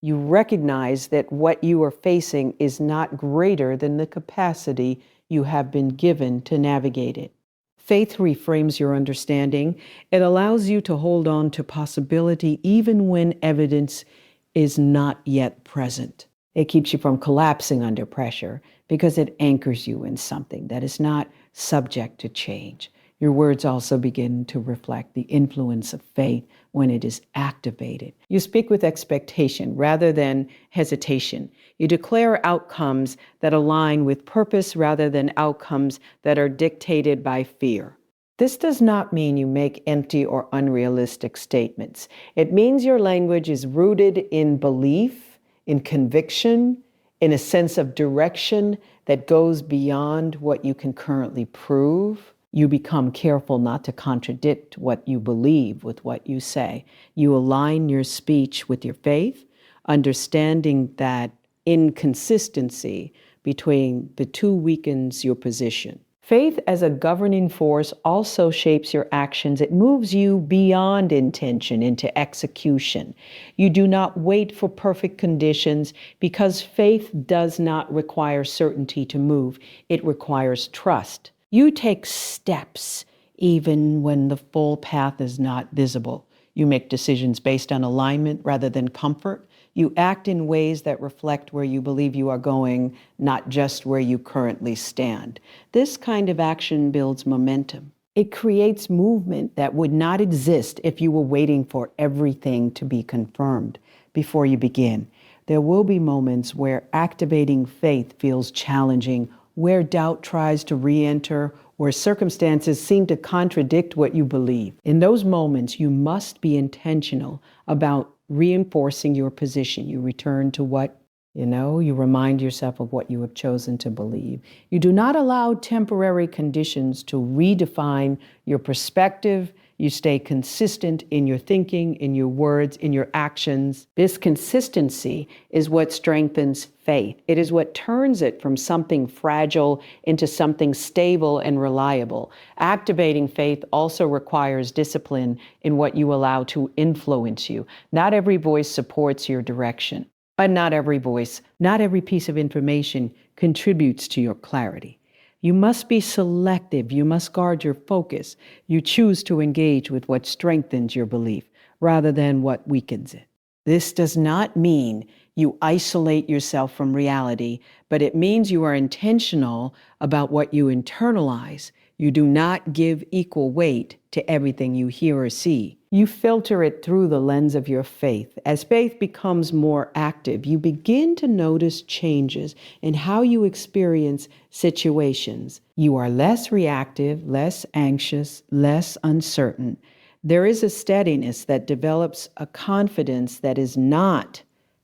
You recognize that what you are facing is not greater than the capacity you have been given to navigate it. Faith reframes your understanding. It allows you to hold on to possibility even when evidence is not yet present. It keeps you from collapsing under pressure because it anchors you in something that is not subject to change. Your words also begin to reflect the influence of faith when it is activated. You speak with expectation rather than hesitation. You declare outcomes that align with purpose rather than outcomes that are dictated by fear. This does not mean you make empty or unrealistic statements. It means your language is rooted in belief, in conviction, in a sense of direction that goes beyond what you can currently prove. You become careful not to contradict what you believe with what you say. You align your speech with your faith, understanding that inconsistency between the two weakens your position. Faith as a governing force also shapes your actions. It moves you beyond intention into execution. You do not wait for perfect conditions because faith does not require certainty to move. It requires trust. You take steps even when the full path is not visible. You make decisions based on alignment rather than comfort. You act in ways that reflect where you believe you are going, not just where you currently stand. This kind of action builds momentum. It creates movement that would not exist if you were waiting for everything to be confirmed before you begin. There will be moments where activating faith feels challenging, where doubt tries to re-enter, where circumstances seem to contradict what you believe. In those moments, you must be intentional about reinforcing your position. You return to what you remind yourself of what you have chosen to believe. You do not allow temporary conditions to redefine your perspective. You stay consistent in your thinking, in your words, in your actions. This consistency is what strengthens faith. It is what turns it from something fragile into something stable and reliable. Activating faith also requires discipline in what you allow to influence you. Not every voice supports your direction, but not every piece of information contributes to your clarity. You must be selective. You must guard your focus. You choose to engage with what strengthens your belief rather than what weakens it. This does not mean you isolate yourself from reality, but it means you are intentional about what you internalize. You do not give equal weight to everything you hear or see. You filter it through the lens of your faith. As faith becomes more active, you begin to notice changes in how you experience situations. You are less reactive, less anxious, less uncertain. There is a steadiness that develops, a confidence that is not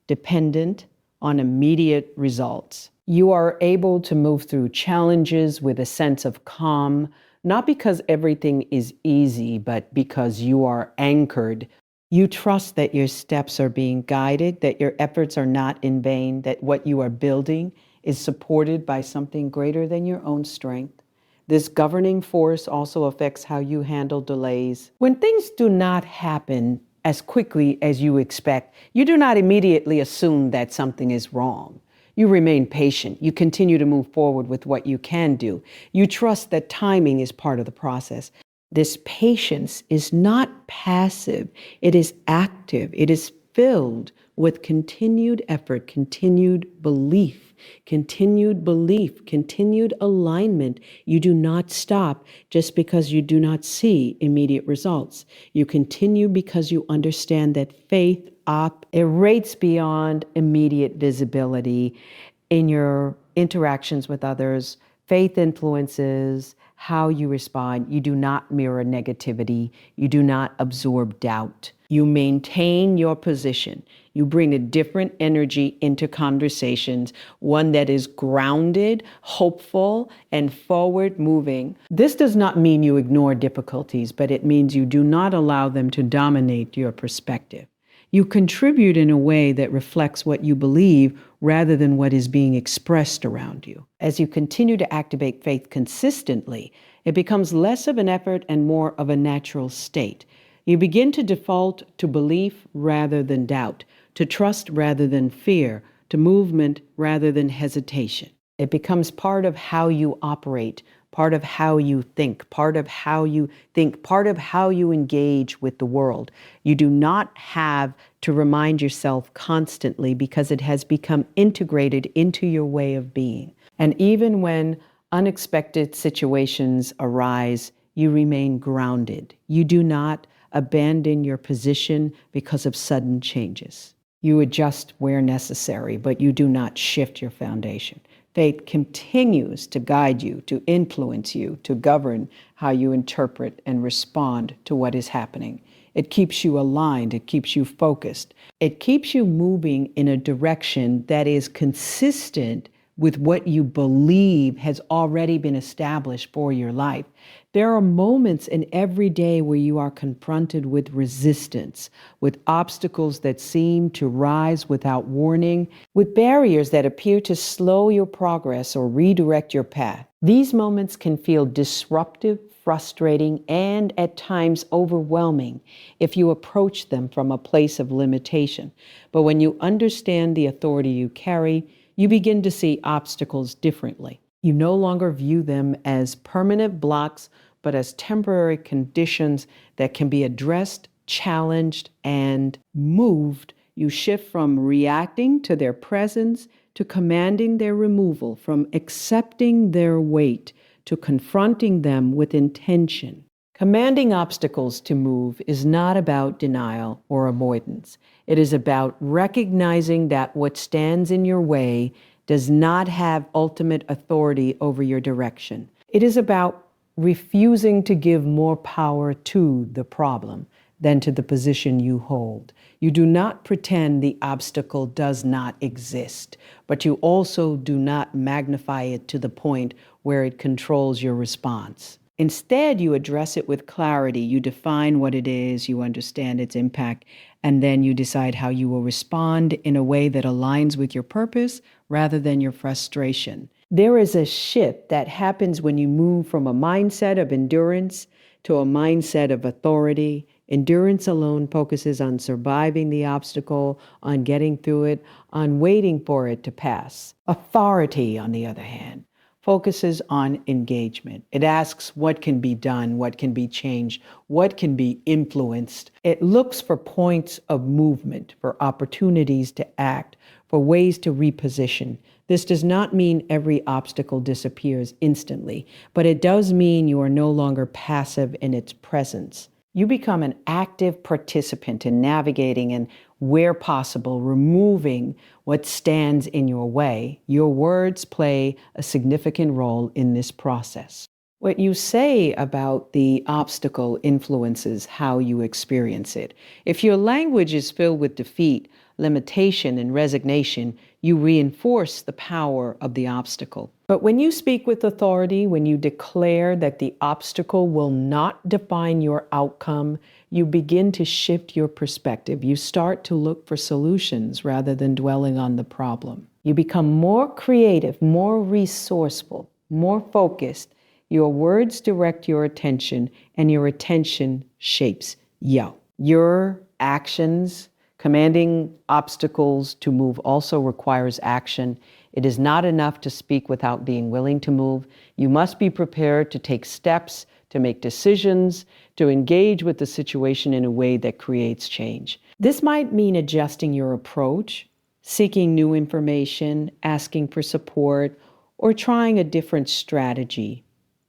dependent on immediate results. You are able to move through challenges with a sense of calm, not because everything is easy, but because you are anchored. You trust that your steps are being guided, that your efforts are not in vain, that what you are building is supported by something greater than your own strength. This governing force also affects how you handle delays. When things do not happen as quickly as you expect, you do not immediately assume that something is wrong. You remain patient. You continue to move forward with what you can do. You trust that timing is part of the process. This patience is not passive. It is active. It is filled with continued effort, continued belief, continued alignment. You do not stop just because you do not see immediate results. You continue because you understand that faith operates beyond immediate visibility. In your interactions with others, faith influences how you respond. You do not mirror negativity. You do not absorb doubt. You maintain your position. You bring a different energy into conversations, one that is grounded, hopeful, and forward moving. This does not mean you ignore difficulties, but it means you do not allow them to dominate your perspective. You contribute in a way that reflects what you believe rather than what is being expressed around you. As you continue to activate faith consistently, it becomes less of an effort and more of a natural state. You begin to default to belief rather than doubt, to trust rather than fear, to movement rather than hesitation. It becomes part of how you operate, part of how you think, part of how you engage with the world. You do not have to remind yourself constantly because it has become integrated into your way of being. And even when unexpected situations arise, you remain grounded. You do not abandon your position because of sudden changes. You adjust where necessary, but you do not shift your foundation. Faith continues to guide you, to influence you, to govern how you interpret and respond to what is happening. It keeps you aligned. It keeps you focused. It keeps you moving in a direction that is consistent with what you believe has already been established for your life. There are moments in every day where you are confronted with resistance, with obstacles that seem to rise without warning, with barriers that appear to slow your progress or redirect your path. These moments can feel disruptive, frustrating, and at times overwhelming if you approach them from a place of limitation. But when you understand the authority you carry, you begin to see obstacles differently. You no longer view them as permanent blocks, but as temporary conditions that can be addressed, challenged, and moved. You shift from reacting to their presence to commanding their removal, from accepting their weight to confronting them with intention. Commanding obstacles to move is not about denial or avoidance. It is about recognizing that what stands in your way does not have ultimate authority over your direction. It is about refusing to give more power to the problem than to the position you hold. You do not pretend the obstacle does not exist, but you also do not magnify it to the point where it controls your response. Instead, you address it with clarity. You define what it is, you understand its impact, and then you decide how you will respond in a way that aligns with your purpose rather than your frustration. There is a shift that happens when you move from a mindset of endurance to a mindset of authority. Endurance alone focuses on surviving the obstacle, on getting through it, on waiting for it to pass. Authority, on the other hand, focuses on engagement. It asks what can be done, what can be changed, what can be influenced. It looks for points of movement, for opportunities to act, for ways to reposition. This does not mean every obstacle disappears instantly, but it does mean you are no longer passive in its presence. You become an active participant in navigating and, where possible, removing what stands in your way. Your words play a significant role in this process. What you say about the obstacle influences how you experience it. If your language is filled with defeat, limitation, and resignation, you reinforce the power of the obstacle. But when you speak with authority, when you declare that the obstacle will not define your outcome, you begin to shift your perspective. You start to look for solutions rather than dwelling on the problem. You become more creative, more resourceful, more focused. Your words direct your attention, and your attention shapes you. Your actions. Commanding obstacles to move also requires action. It is not enough to speak without being willing to move. You must be prepared to take steps, to make decisions, to engage with the situation in a way that creates change. This might mean adjusting your approach, seeking new information, asking for support, or trying a different strategy.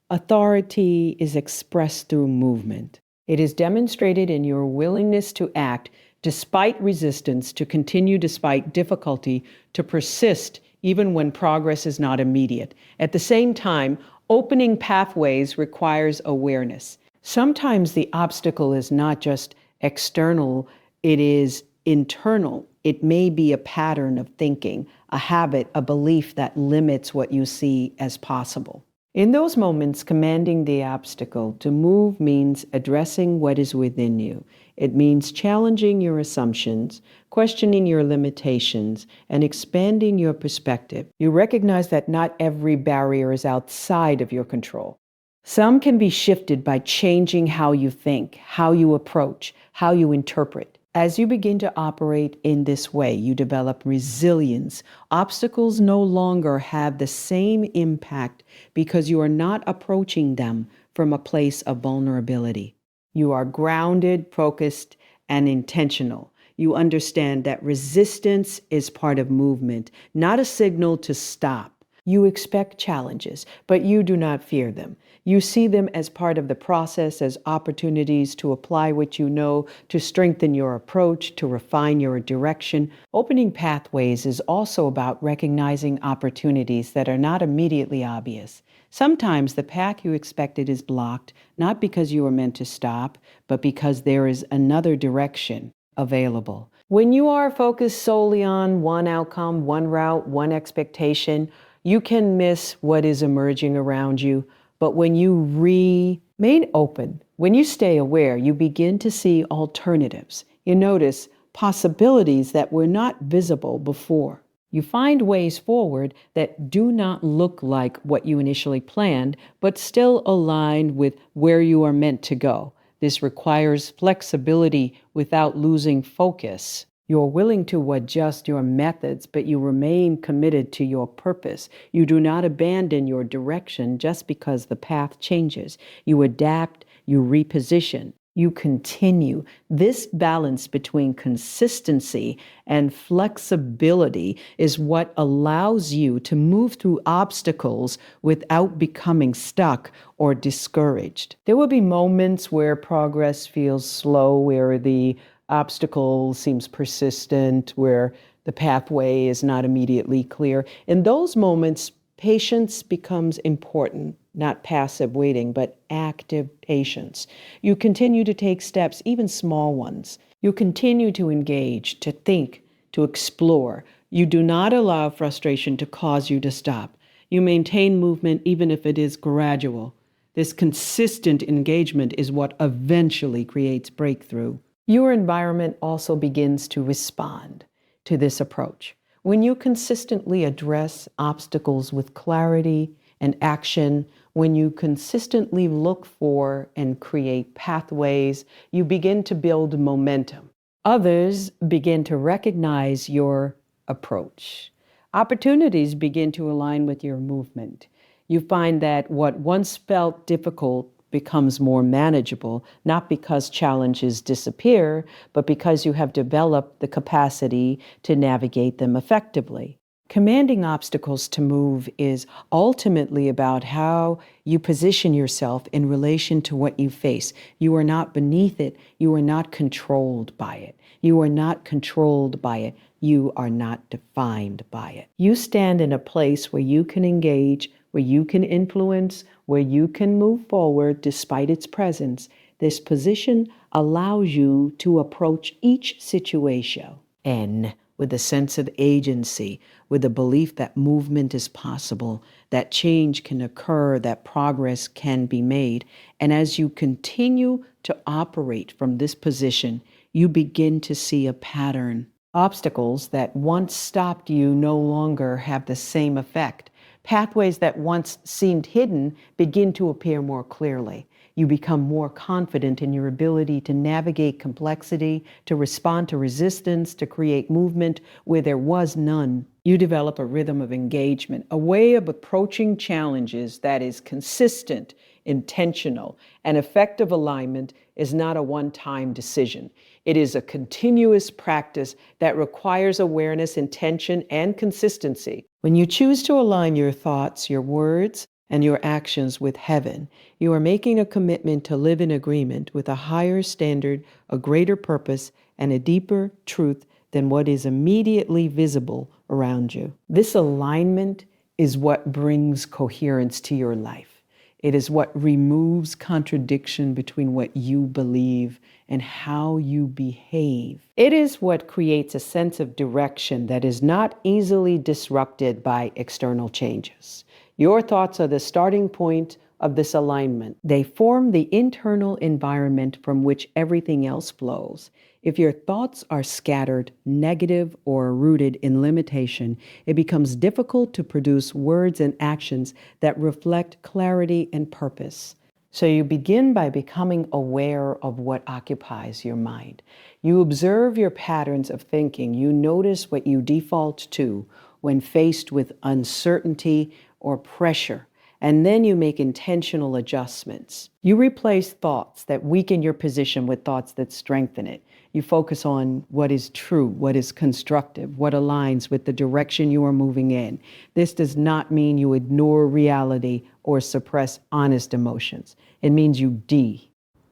Authority is expressed through movement. It is demonstrated in your willingness to act despite resistance, to continue despite difficulty, to persist even when progress is not immediate. At the same time, opening pathways requires awareness. Sometimes the obstacle is not just external, it is internal. It may be a pattern of thinking, a habit, a belief that limits what you see as possible. In those moments, commanding the obstacle to move means addressing what is within you. It means challenging your assumptions, questioning your limitations, and expanding your perspective. You recognize that not every barrier is outside of your control. Some can be shifted by changing how you think, how you approach, how you interpret. As you begin to operate in this way, you develop resilience. Obstacles no longer have the same impact because you are not approaching them from a place of vulnerability. You are grounded, focused, and intentional. You understand that resistance is part of movement, not a signal to stop. You expect challenges, but you do not fear them. You see them as part of the process, as opportunities to apply what you know, to strengthen your approach, to refine your direction. Opening pathways is also about recognizing opportunities that are not immediately obvious. Sometimes the path you expected is blocked, not because you were meant to stop, but because there is another direction available. When you are focused solely on one outcome, one route, one expectation, you can miss what is emerging around you. But when you remain open, when you stay aware, you begin to see alternatives. You notice possibilities that were not visible before. You find ways forward that do not look like what you initially planned, but still align with where you are meant to go. This requires flexibility without losing focus. You're willing to adjust your methods, but you remain committed to your purpose. You do not abandon your direction just because the path changes. You adapt, you reposition, you continue. This balance between consistency and flexibility is what allows you to move through obstacles without becoming stuck or discouraged. There will be moments where progress feels slow, where the obstacle seems persistent, where the pathway is not immediately clear. In those moments, patience becomes important, not passive waiting, but active patience. You continue to take steps, even small ones. You continue to engage, to think, to explore. You do not allow frustration to cause you to stop. You maintain movement even if it is gradual. This consistent engagement is what eventually creates breakthrough. Your environment also begins to respond to this approach. When you consistently address obstacles with clarity and action, when you consistently look for and create pathways, you begin to build momentum. Others begin to recognize your approach. Opportunities begin to align with your movement. You find that what once felt difficult becomes more manageable, not because challenges disappear, but because you have developed the capacity to navigate them effectively. Commanding obstacles to move is ultimately about how you position yourself in relation to what you face. You are not beneath it. You are not controlled by it. You are not controlled by it. You are not defined by it. You stand in a place where you can engage, where you can influence, where you can move forward despite its presence. This position allows you to approach each situation and with a sense of agency, with a belief that movement is possible, that change can occur, that progress can be made. And as you continue to operate from this position, you begin to see a pattern. Obstacles that once stopped you no longer have the same effect. Pathways that once seemed hidden begin to appear more clearly. You become more confident in your ability to navigate complexity, to respond to resistance, to create movement where there was none. You develop a rhythm of engagement, a way of approaching challenges that is consistent, intentional, and effective. Alignment is not a one-time decision. It is a continuous practice that requires awareness, intention, and consistency. When you choose to align your thoughts, your words, and your actions with heaven, you are making a commitment to live in agreement with a higher standard, a greater purpose, and a deeper truth than what is immediately visible around you. This alignment is what brings coherence to your life. It is what removes contradiction between what you believe and how you behave. It is what creates a sense of direction that is not easily disrupted by external changes. Your thoughts are the starting point of this alignment. They form the internal environment from which everything else flows. If your thoughts are scattered, negative, or rooted in limitation, it becomes difficult to produce words and actions that reflect clarity and purpose. So you begin by becoming aware of what occupies your mind. You observe your patterns of thinking. You notice what you default to when faced with uncertainty or pressure. And then you make intentional adjustments. You replace thoughts that weaken your position with thoughts that strengthen it. You focus on what is true, what is constructive, what aligns with the direction you are moving in. This does not mean you ignore reality or suppress honest emotions. It means you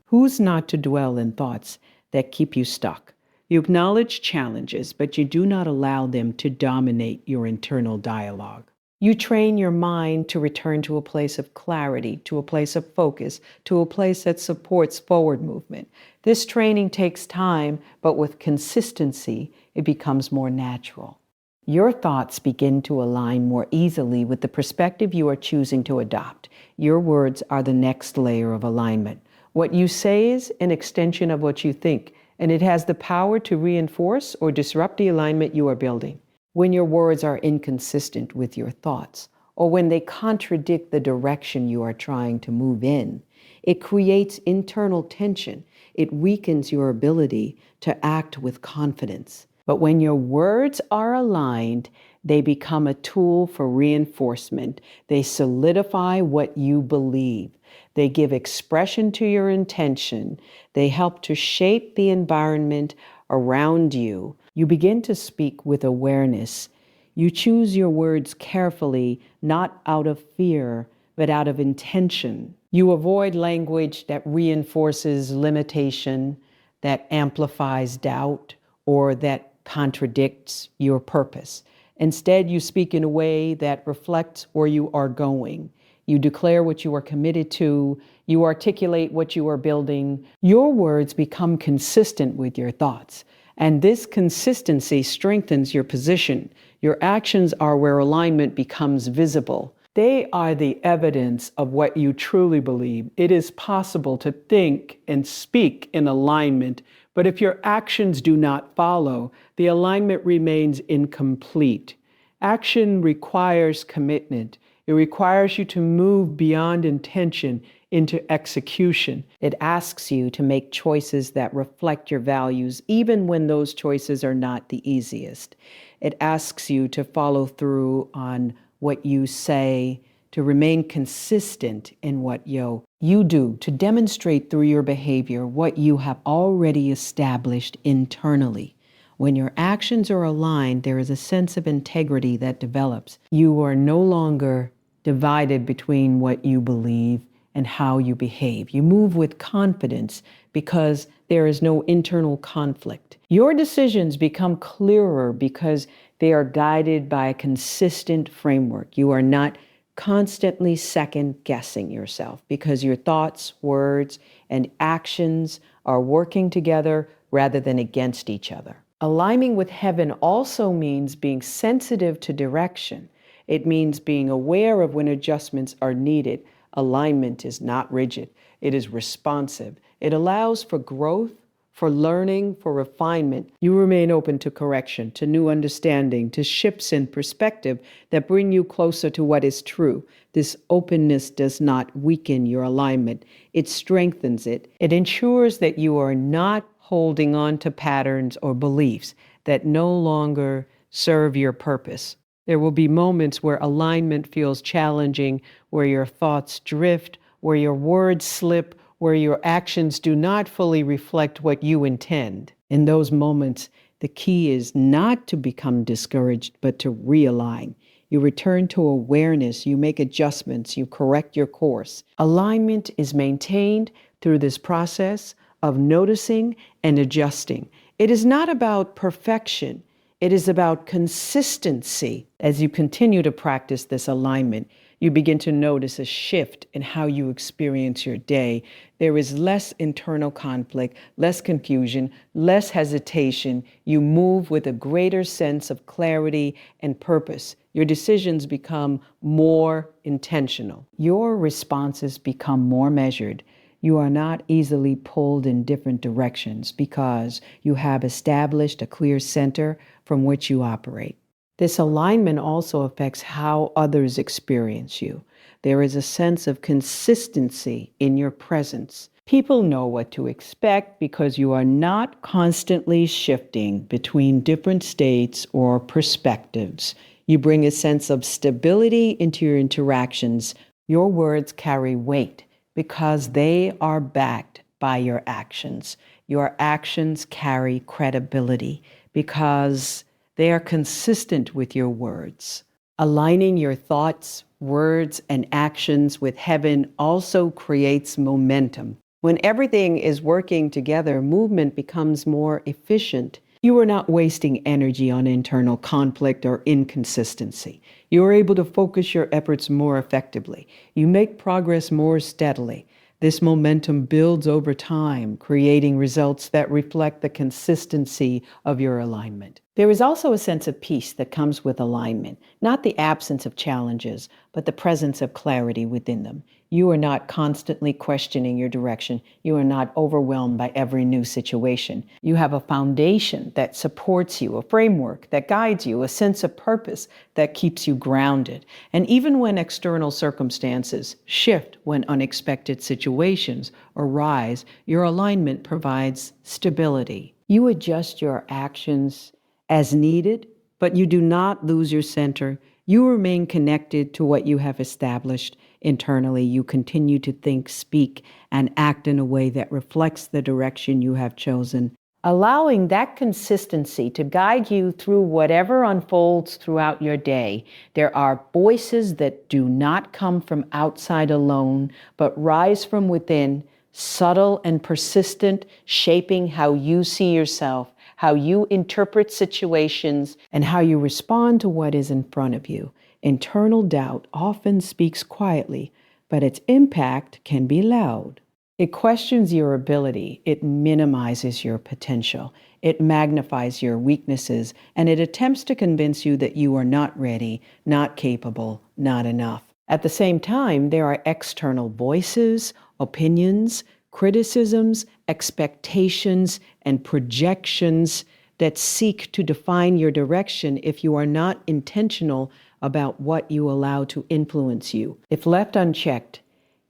Who's not to dwell in thoughts that keep you stuck? You acknowledge challenges, but you do not allow them to dominate your internal dialogue. You train your mind to return to a place of clarity, to a place of focus, to a place that supports forward movement. This training takes time, but with consistency, it becomes more natural. Your thoughts begin to align more easily with the perspective you are choosing to adopt. Your words are the next layer of alignment. What you say is an extension of what you think, and it has the power to reinforce or disrupt the alignment you are building. When your words are inconsistent with your thoughts, or when they contradict the direction you are trying to move in, it creates internal tension. It weakens your ability to act with confidence. But when your words are aligned, they become a tool for reinforcement. They solidify what you believe. They give expression to your intention. They help to shape the environment around you. You begin to speak with awareness. You choose your words carefully, not out of fear, but out of intention. You avoid language that reinforces limitation, that amplifies doubt, or that contradicts your purpose. Instead, you speak in a way that reflects where you are going. You declare what you are committed to. You articulate what you are building. Your words become consistent with your thoughts. And this consistency strengthens your position. Your actions are where alignment becomes visible. They are the evidence of what you truly believe. It is possible to think and speak in alignment, but if your actions do not follow, the alignment remains incomplete. Action requires commitment. It requires you to move beyond intention into execution. It asks you to make choices that reflect your values, even when those choices are not the easiest. It asks you to follow through on what you say, to remain consistent in what you do, to demonstrate through your behavior what you have already established internally. When your actions are aligned, there is a sense of integrity that develops. You are no longer divided between what you believe and how you behave. You move with confidence because there is no internal conflict. Your decisions become clearer because they are guided by a consistent framework. You are not constantly second-guessing yourself because your thoughts, words, and actions are working together rather than against each other. Aligning with heaven also means being sensitive to direction. It means being aware of when adjustments are needed. Alignment is not rigid. It is responsive. It allows for growth, for learning, for refinement. You remain open to correction, to new understanding, to shifts in perspective that bring you closer to what is true. This openness does not weaken your alignment. It strengthens it. It ensures that you are not holding on to patterns or beliefs that no longer serve your purpose. There will be moments where alignment feels challenging, where your thoughts drift, where your words slip, where your actions do not fully reflect what you intend. In those moments, the key is not to become discouraged, but to realign. You return to awareness, you make adjustments, you correct your course. Alignment is maintained through this process of noticing and adjusting. It is not about perfection. It is about consistency. As you continue to practice this alignment, You begin to notice a shift in how you experience your day. There is less internal conflict, less confusion, less hesitation. You move with a greater sense of clarity and purpose. Your decisions become more intentional. Your responses become more measured. You are not easily pulled in different directions because you have established a clear center from which you operate. This alignment also affects how others experience you. There is a sense of consistency in your presence. People know what to expect because you are not constantly shifting between different states or perspectives. You bring a sense of stability into your interactions. Your words carry weight because they are backed by your actions. Your actions carry credibility because they are consistent with your words. Aligning your thoughts, words, and actions with heaven also creates momentum. When everything is working together, movement becomes more efficient. You are not wasting energy on internal conflict or inconsistency. You are able to focus your efforts more effectively. You make progress more steadily. This momentum builds over time, creating results that reflect the consistency of your alignment. There is also a sense of peace that comes with alignment, not the absence of challenges, but the presence of clarity within them. You are not constantly questioning your direction. You are not overwhelmed by every new situation. You have a foundation that supports you, a framework that guides you, a sense of purpose that keeps you grounded. And even when external circumstances shift, when unexpected situations arise, your alignment provides stability. You adjust your actions as needed, but you do not lose your center. You remain connected to what you have established internally. You continue to think, speak, and act in a way that reflects the direction you have chosen, allowing that consistency to guide you through whatever unfolds throughout your day. There are voices that do not come from outside alone, but rise from within, subtle and persistent, shaping how you see yourself, how you interpret situations, and how you respond to what is in front of you. Internal doubt often speaks quietly, but its impact can be loud. It questions your ability, it minimizes your potential, it magnifies your weaknesses, and it attempts to convince you that you are not ready, not capable, not enough. At the same time, there are external voices, opinions, criticisms, expectations, and projections that seek to define your direction if you are not intentional about what you allow to influence you. If left unchecked,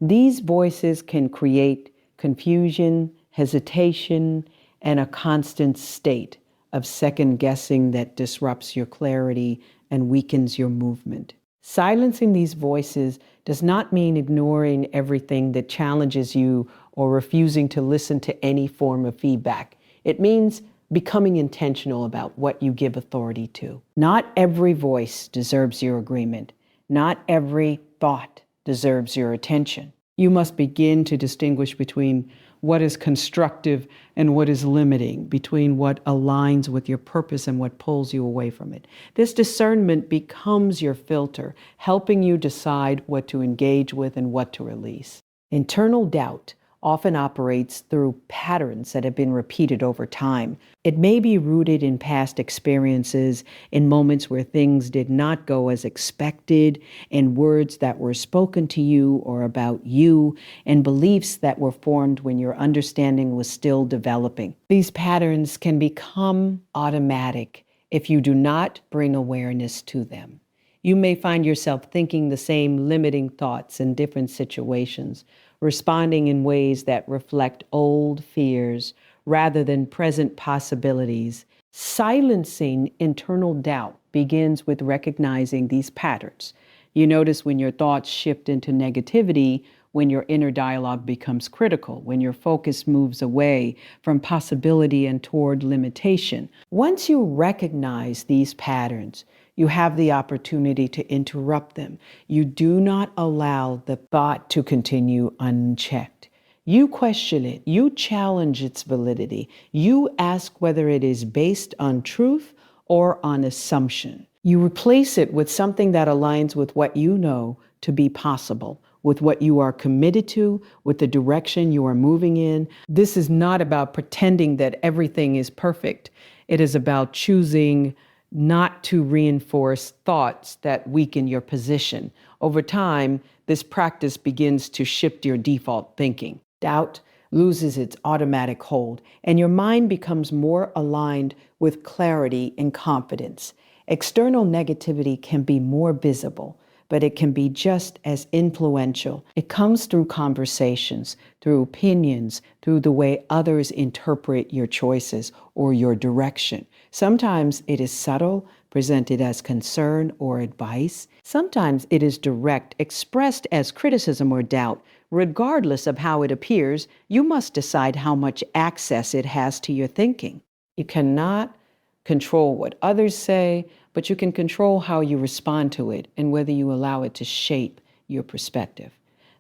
these voices can create confusion, hesitation, and a constant state of second guessing that disrupts your clarity and weakens your movement. Silencing these voices does not mean ignoring everything that challenges you or refusing to listen to any form of feedback. It means becoming intentional about what you give authority to. Not every voice deserves your agreement. Not every thought deserves your attention. You must begin to distinguish between what is constructive and what is limiting, between what aligns with your purpose and what pulls you away from it. This discernment becomes your filter, helping you decide what to engage with and what to release. Internal doubt often operates through patterns that have been repeated over time. It may be rooted in past experiences, in moments where things did not go as expected, in words that were spoken to you or about you, and beliefs that were formed when your understanding was still developing. These patterns can become automatic if you do not bring awareness to them. You may find yourself thinking the same limiting thoughts in different situations, responding in ways that reflect old fears rather than present possibilities. Silencing internal doubt begins with recognizing these patterns. You notice when your thoughts shift into negativity, when your inner dialogue becomes critical, when your focus moves away from possibility and toward limitation. Once you recognize these patterns, you have the opportunity to interrupt them. You do not allow the thought to continue unchecked. You question it. You challenge its validity. You ask whether it is based on truth or on assumption. You replace it with something that aligns with what you know, to be possible with what you are committed to, with the direction you are moving in. This is not about pretending that everything is perfect. It is about choosing not to reinforce thoughts that weaken your position. Over time, this practice begins to shift your default thinking. Doubt loses its automatic hold, and your mind becomes more aligned with clarity and confidence. External negativity can be more visible, but it can be just as influential. It comes through conversations, through opinions, through the way others interpret your choices or your direction. Sometimes it is subtle, presented as concern or advice. Sometimes it is direct, expressed as criticism or doubt. Regardless of how it appears, you must decide how much access it has to your thinking. You cannot control what others say, but you can control how you respond to it and whether you allow it to shape your perspective.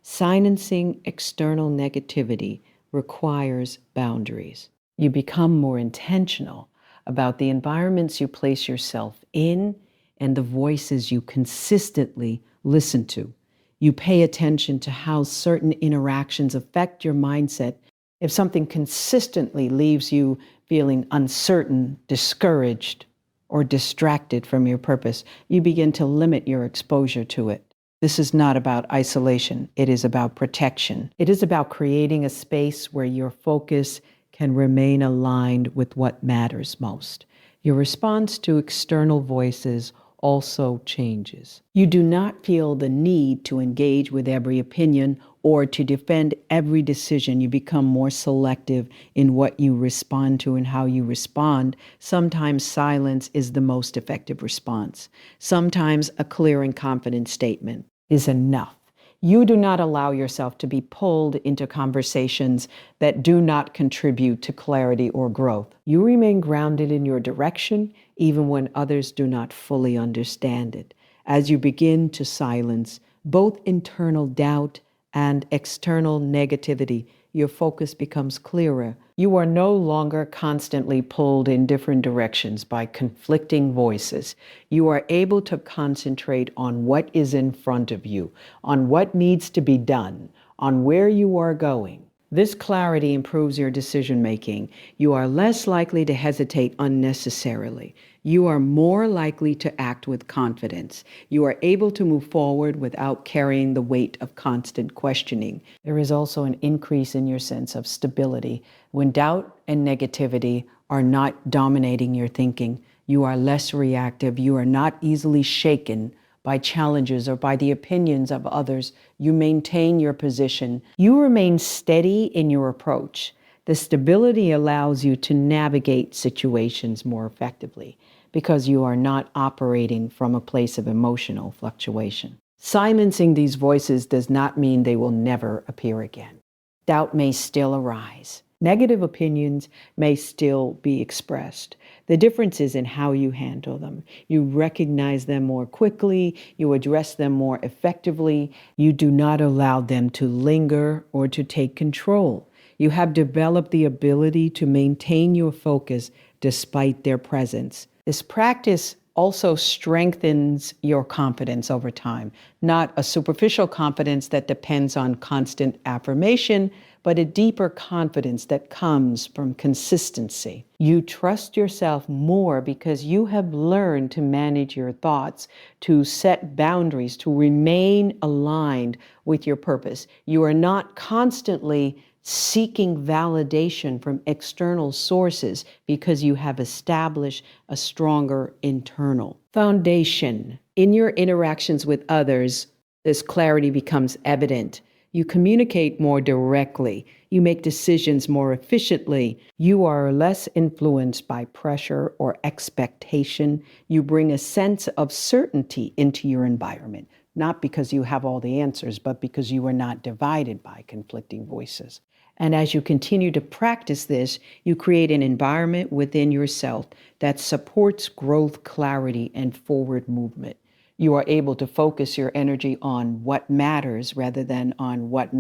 Silencing external negativity requires boundaries. You become more intentional about the environments you place yourself in and the voices you consistently listen to. You pay attention to how certain interactions affect your mindset. If something consistently leaves you feeling uncertain, discouraged, or distracted from your purpose, you begin to limit your exposure to it. This is not about isolation. It is about protection. It is about creating a space where your focus can remain aligned with what matters most. Your response to external voices also changes. You do not feel the need to engage with every opinion or to defend every decision. You become more selective in what you respond to and how you respond. Sometimes silence is the most effective response. Sometimes a clear and confident statement is enough. You do not allow yourself to be pulled into conversations that do not contribute to clarity or growth. You remain grounded in your direction, even when others do not fully understand it. As you begin to silence both internal doubt and external negativity, your focus becomes clearer. You are no longer constantly pulled in different directions by conflicting voices. You are able to concentrate on what is in front of you, on what needs to be done, on where you are going. This clarity improves your decision making. You are less likely to hesitate unnecessarily. You are more likely to act with confidence. You are able to move forward without carrying the weight of constant questioning. There is also an increase in your sense of stability. When doubt and negativity are not dominating your thinking, you are less reactive. You are not easily shaken by challenges or by the opinions of others. You maintain your position. You remain steady in your approach. The stability allows you to navigate situations more effectively because you are not operating from a place of emotional fluctuation. Silencing these voices does not mean they will never appear again. Doubt may still arise. Negative opinions may still be expressed. The difference is in how you handle them. You recognize them more quickly. You address them more effectively. You do not allow them to linger or to take control. You have developed the ability to maintain your focus despite their presence. This practice also strengthens your confidence over time, not a superficial confidence that depends on constant affirmation, but a deeper confidence that comes from consistency. You trust yourself more because you have learned to manage your thoughts, to set boundaries, to remain aligned with your purpose. You are not constantly seeking validation from external sources because you have established a stronger internal foundation. In your interactions with others, this clarity becomes evident. You communicate more directly. You make decisions more efficiently. You are less influenced by pressure or expectation. You bring a sense of certainty into your environment, not because you have all the answers, but because you are not divided by conflicting voices. And as you continue to practice this, you create an environment within yourself that supports growth, clarity, and forward movement. You are able to focus your energy on what matters rather than on what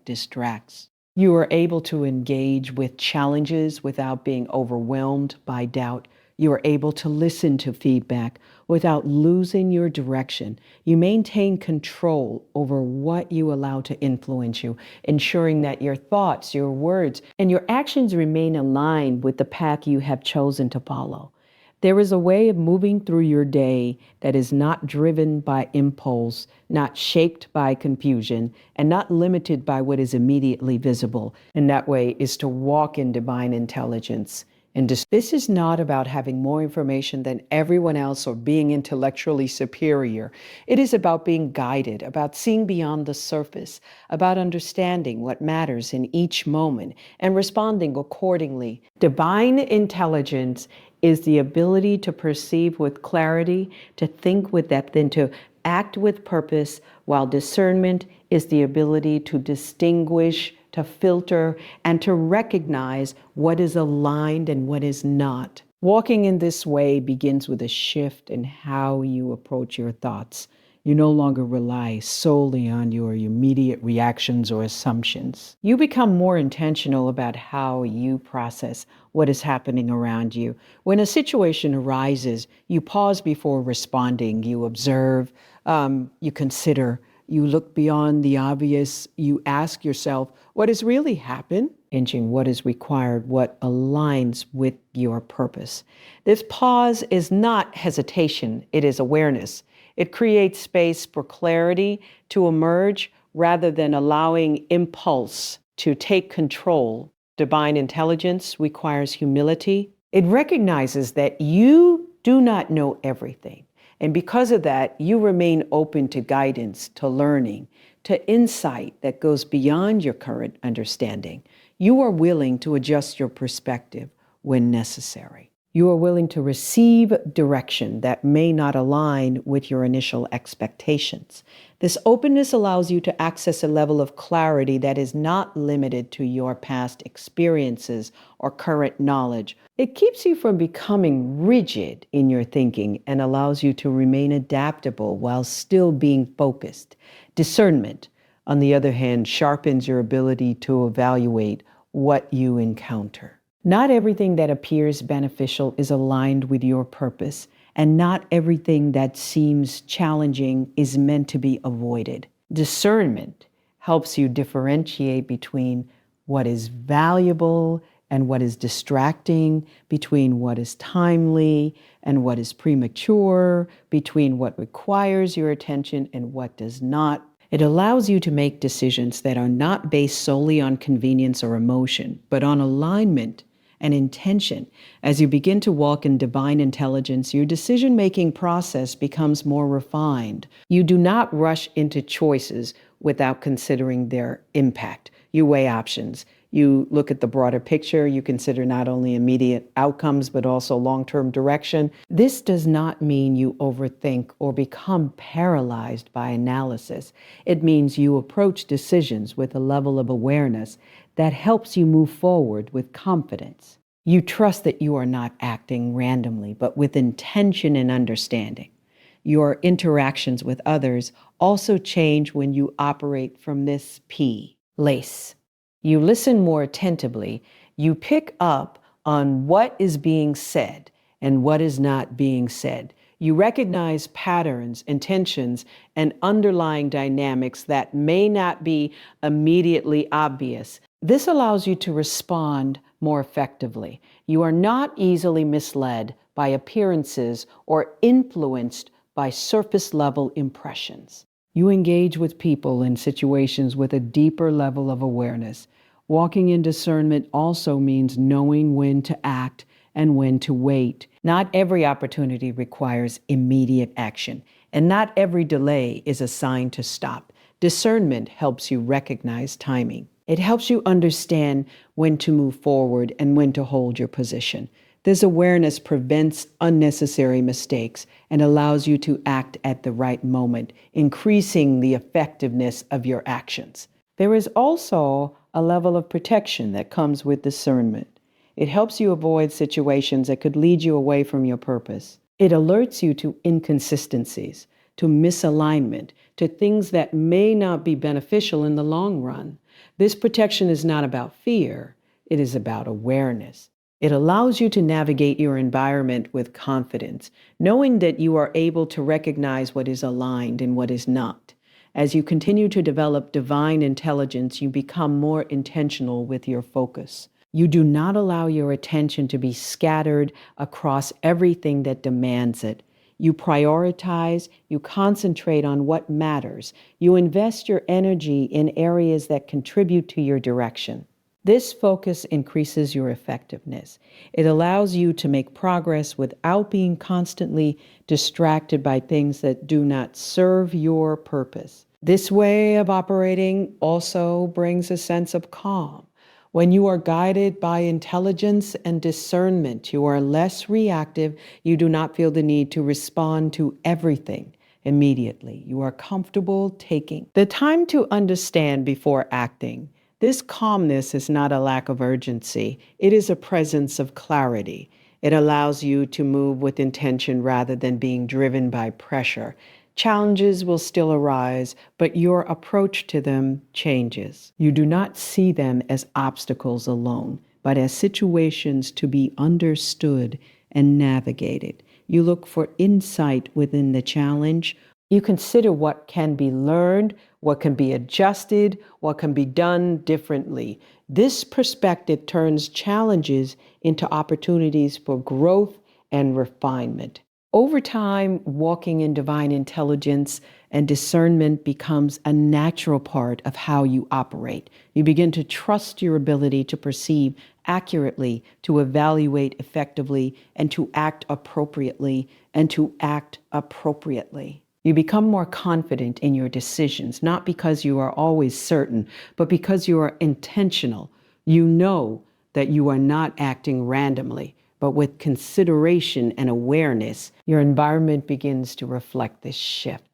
distracts. You are able to engage with challenges without being overwhelmed by doubt. You are able to listen to feedback without losing your direction. You maintain control over what you allow to influence you, ensuring that your thoughts, your words, and your actions remain aligned with the path you have chosen to follow. There is a way of moving through your day that is not driven by impulse, not shaped by confusion, and not limited by what is immediately visible. And that way is to walk in divine intelligence. And this is not about having more information than everyone else or being intellectually superior. It is about being guided, about seeing beyond the surface, about understanding what matters in each moment and responding accordingly. Divine intelligence is the ability to perceive with clarity, to think with depth, and to act with purpose, while discernment is the ability to distinguish, to filter, and to recognize what is aligned and what is not. Walking in this way begins with a shift in how you approach your thoughts. You no longer rely solely on your immediate reactions or assumptions. You become more intentional about how you process what is happening around you. When a situation arises, you pause before responding. You observe, you consider, you look beyond the obvious. You ask yourself, what has really happened? Changing what is required, what aligns with your purpose. This pause is not hesitation, it is awareness. It creates space for clarity to emerge rather than allowing impulse to take control. Divine intelligence requires humility. It recognizes that you do not know everything. And because of that, you remain open to guidance, to learning, to insight that goes beyond your current understanding. You are willing to adjust your perspective when necessary. You are willing to receive direction that may not align with your initial expectations. This openness allows you to access a level of clarity that is not limited to your past experiences or current knowledge. It keeps you from becoming rigid in your thinking and allows you to remain adaptable while still being focused. Discernment, on the other hand, sharpens your ability to evaluate what you encounter. Not everything that appears beneficial is aligned with your purpose, and not everything that seems challenging is meant to be avoided. Discernment helps you differentiate between what is valuable and what is distracting, between what is timely and what is premature, between what requires your attention and what does not. It allows you to make decisions that are not based solely on convenience or emotion, but on alignment and intention. As you begin to walk in divine intelligence, your decision-making process becomes more refined. You do not rush into choices without considering their impact. You weigh options. You look at the broader picture. You consider not only immediate outcomes, but also long-term direction. This does not mean you overthink or become paralyzed by analysis. It means you approach decisions with a level of awareness that helps you move forward with confidence. You trust that you are not acting randomly, but with intention and understanding. Your interactions with others also change when you operate from this P, lace. You listen more attentively. You pick up on what is being said and what is not being said. You recognize patterns, intentions, and underlying dynamics that may not be immediately obvious. This allows you to respond more effectively. You are not easily misled by appearances or influenced by surface-level impressions. You engage with people and situations with a deeper level of awareness. Walking in discernment also means knowing when to act and when to wait. Not every opportunity requires immediate action, and not every delay is a sign to stop. Discernment helps you recognize timing. It helps you understand when to move forward and when to hold your position. This awareness prevents unnecessary mistakes and allows you to act at the right moment, increasing the effectiveness of your actions. There is also a level of protection that comes with discernment. It helps you avoid situations that could lead you away from your purpose. It alerts you to inconsistencies, to misalignment, to things that may not be beneficial in the long run. This protection is not about fear, it is about awareness. It allows you to navigate your environment with confidence, knowing that you are able to recognize what is aligned and what is not. As you continue to develop divine intelligence, you become more intentional with your focus. You do not allow your attention to be scattered across everything that demands it. You prioritize, you concentrate on what matters, you invest your energy in areas that contribute to your direction. This focus increases your effectiveness. It allows you to make progress without being constantly distracted by things that do not serve your purpose. This way of operating also brings a sense of calm. When you are guided by intelligence and discernment, you are less reactive. You do not feel the need to respond to everything immediately. You are comfortable taking the time to understand before acting. This calmness is not a lack of urgency. It is a presence of clarity. It allows you to move with intention rather than being driven by pressure. Challenges will still arise, but your approach to them changes. You do not see them as obstacles alone, but as situations to be understood and navigated. You look for insight within the challenge. You consider what can be learned, what can be adjusted, what can be done differently. This perspective turns challenges into opportunities for growth and refinement. Over time, walking in divine intelligence and discernment becomes a natural part of how you operate. You begin to trust your ability to perceive accurately, to evaluate effectively, and to act appropriately, You become more confident in your decisions, not because you are always certain, but because you are intentional. You know that you are not acting randomly, but with consideration and awareness. Your environment begins to reflect this shift.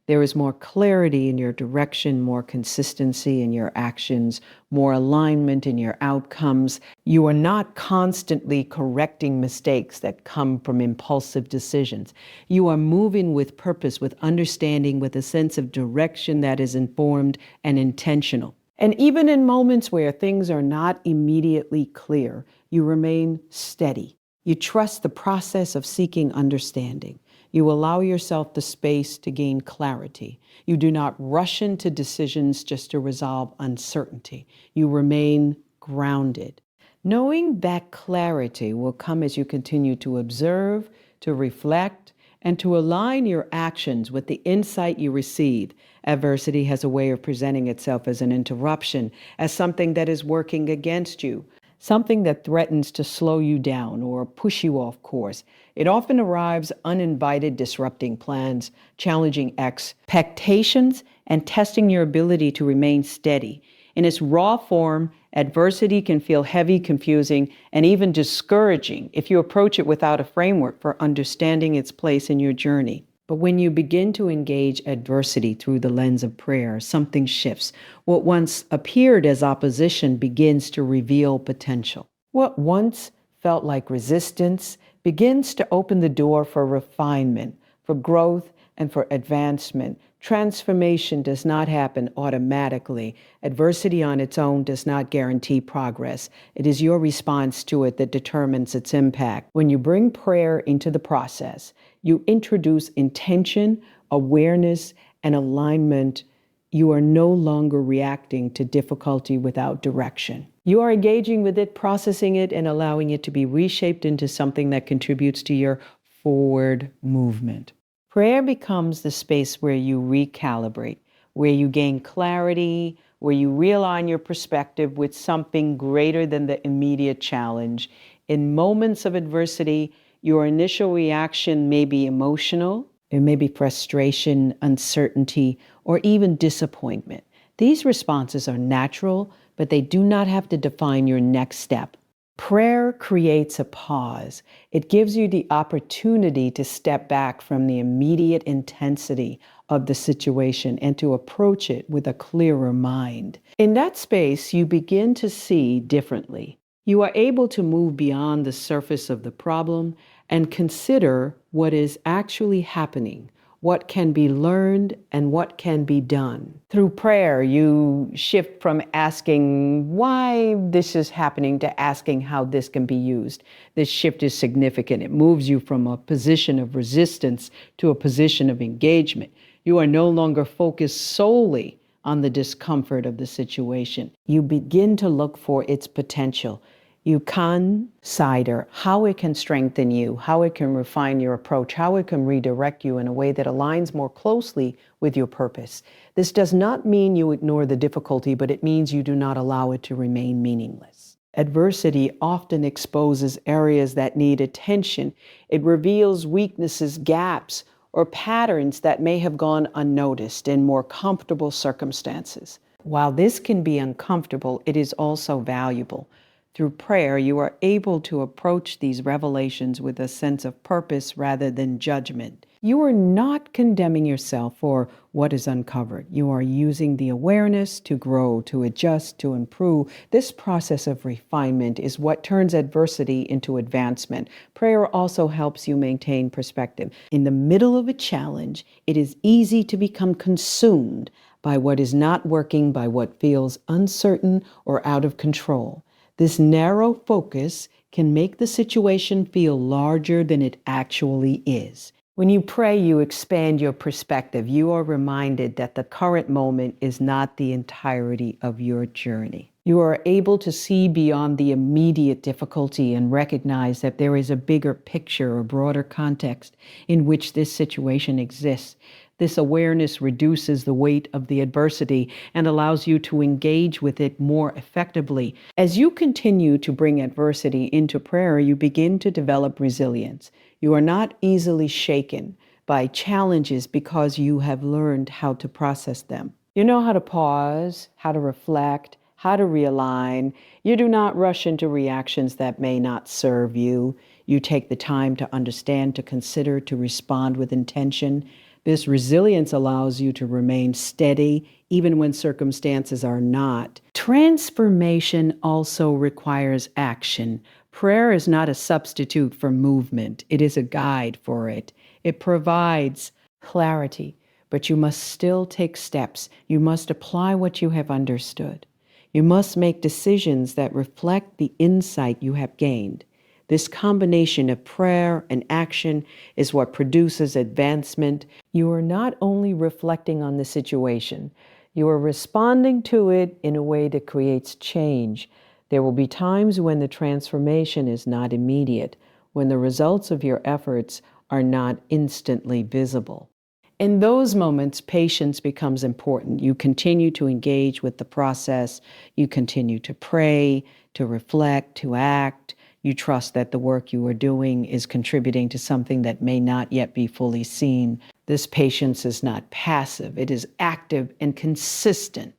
There is more clarity in your direction, more consistency in your actions, more alignment in your outcomes. You are not constantly correcting mistakes that come from impulsive decisions. You are moving with purpose, with understanding, with a sense of direction that is informed and intentional. And even in moments where things are not immediately clear, you remain steady. You trust the process of seeking understanding. You allow yourself the space to gain clarity. You do not rush into decisions just to resolve uncertainty. You remain grounded. Knowing that clarity will come as you continue to observe, to reflect, and to align your actions with the insight you receive. Adversity has a way of presenting itself as an interruption, as something that is working against you, something that threatens to slow you down or push you off course. It often arrives uninvited, disrupting plans, challenging expectations, and testing your ability to remain steady. In its raw form, adversity can feel heavy, confusing, and even discouraging if you approach it without a framework for understanding its place in your journey. But when you begin to engage adversity through the lens of prayer, something shifts. What once appeared as opposition begins to reveal potential. What once felt like resistance begins to open the door for refinement, for growth, and for advancement. Transformation does not happen automatically. Adversity on its own does not guarantee progress. It is your response to it that determines its impact. When you bring prayer into the process, you introduce intention, awareness, and alignment. You are no longer reacting to difficulty without direction. You are engaging with it, processing it, and allowing it to be reshaped into something that contributes to your forward movement. Prayer becomes the space where you recalibrate, where you gain clarity, where you realign your perspective with something greater than the immediate challenge. In moments of adversity, your initial reaction may be emotional, it may be frustration, uncertainty, or even disappointment. These responses are natural, but they do not have to define your next step. Prayer creates a pause. It gives you the opportunity to step back from the immediate intensity of the situation and to approach it with a clearer mind. In that space, you begin to see differently. You are able to move beyond the surface of the problem and consider what is actually happening. what can be learned and what can be done. Through prayer, you shift from asking why this is happening to asking how this can be used. This shift is significant. It moves you from a position of resistance to a position of engagement. You are no longer focused solely on the discomfort of the situation. You begin to look for its potential. You consider how it can strengthen you, how it can refine your approach, how it can redirect you in a way that aligns more closely with your purpose. This does not mean you ignore the difficulty, but it means you do not allow it to remain meaningless. Adversity often exposes areas that need attention. It reveals weaknesses, gaps, or patterns that may have gone unnoticed in more comfortable circumstances. While this can be uncomfortable, it is also valuable. Through prayer, you are able to approach these revelations with a sense of purpose rather than judgment. You are not condemning yourself for what is uncovered. You are using the awareness to grow, to adjust, to improve. This process of refinement is what turns adversity into advancement. Prayer also helps you maintain perspective. In the middle of a challenge, it is easy to become consumed by what is not working, by what feels uncertain or out of control. This narrow focus can make the situation feel larger than it actually is. When you pray, you expand your perspective. You are reminded that the current moment is not the entirety of your journey. You are able to see beyond the immediate difficulty and recognize that there is a bigger picture or broader context in which this situation exists. This awareness reduces the weight of the adversity and allows you to engage with it more effectively. As you continue to bring adversity into prayer, you begin to develop resilience. You are not easily shaken by challenges because you have learned how to process them. You know how to pause, how to reflect, how to realign. You do not rush into reactions that may not serve you. You take the time to understand, to consider, to respond with intention. This resilience allows you to remain steady even when circumstances are not. Transformation also requires action. Prayer is not a substitute for movement. It is a guide for it. It provides clarity, but you must still take steps. You must apply what you have understood. You must make decisions that reflect the insight you have gained. This combination of prayer and action is what produces advancement. You are not only reflecting on the situation, you are responding to it in a way that creates change. There will be times when the transformation is not immediate, when the results of your efforts are not instantly visible. In those moments, patience becomes important. You continue to engage with the process. You continue to pray, to reflect, to act. You trust that the work you are doing is contributing to something that may not yet be fully seen. This patience is not passive. It is active and consistent.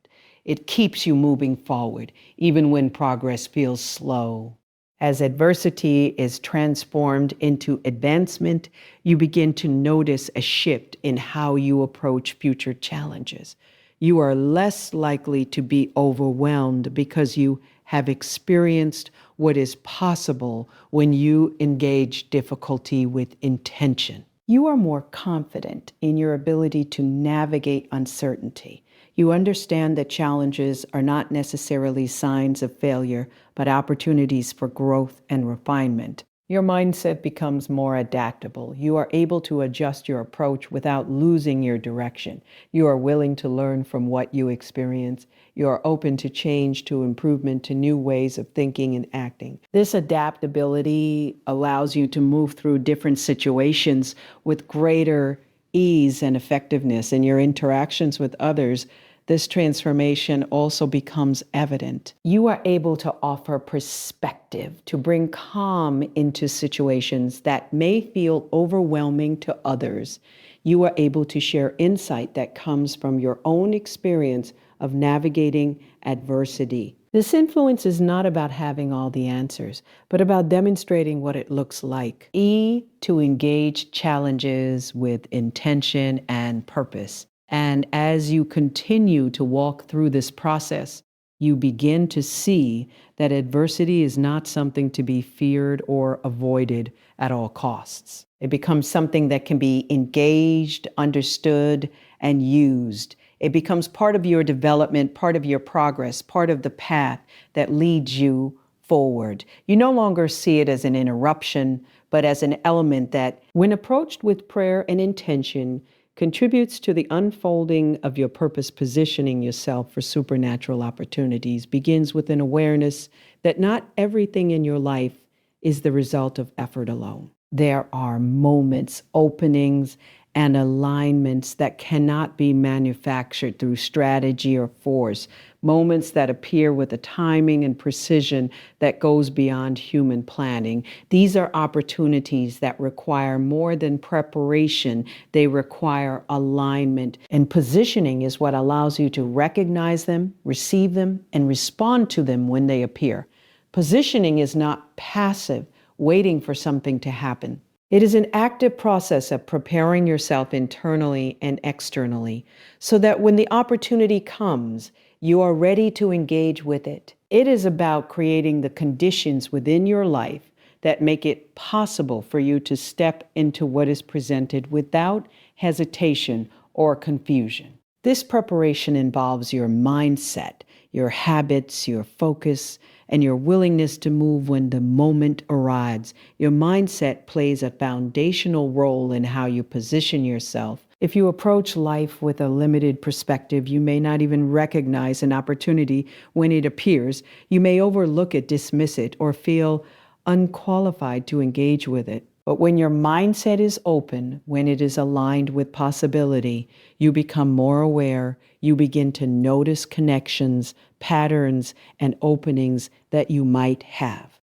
It keeps you moving forward, even when progress feels slow. As adversity is transformed into advancement, you begin to notice a shift in how you approach future challenges. You are less likely to be overwhelmed because you have experienced what is possible when you engage difficulty with intention. You are more confident in your ability to navigate uncertainty. You understand that challenges are not necessarily signs of failure, but opportunities for growth and refinement. Your mindset becomes more adaptable. You are able to adjust your approach without losing your direction. You are willing to learn from what you experience. You are open to change, to improvement, to new ways of thinking and acting. This adaptability allows you to move through different situations with greater ease and effectiveness in your interactions with others. This transformation also becomes evident. You are able to offer perspective, to bring calm into situations that may feel overwhelming to others. You are able to share insight that comes from your own experience of navigating adversity. This influence is not about having all the answers, but about demonstrating what it looks like. To engage challenges with intention and purpose. And as you continue to walk through this process, You begin to see that adversity is not something to be feared or avoided at all costs. It becomes something that can be engaged, understood, and used. It becomes part of your development, part of your progress, part of the path that leads you forward. You no longer see it as an interruption, but as an element that, when approached with prayer and intention, contributes to the unfolding of your purpose. Positioning yourself for supernatural opportunities begins with an awareness that not everything in your life is the result of effort alone. There are moments, openings, and alignments that cannot be manufactured through strategy or force, moments that appear with a timing and precision that goes beyond human planning. These are opportunities that require more than preparation. They require alignment, and positioning is what allows you to recognize them, receive them, and respond to them when they appear. Positioning is not passive, waiting for something to happen. It is an active process of preparing yourself internally and externally so that when the opportunity comes, you are ready to engage with it. It is about creating the conditions within your life that make it possible for you to step into what is presented without hesitation or confusion. This preparation involves your mindset, your habits, your focus, and your willingness to move when the moment arrives. Your mindset plays a foundational role in how you position yourself. If you approach life with a limited perspective, you may not even recognize an opportunity when it appears. You may overlook it, dismiss it, or feel unqualified to engage with it. But when your mindset is open, when it is aligned with possibility, you become more aware. You begin to notice connections, patterns, and openings that you might have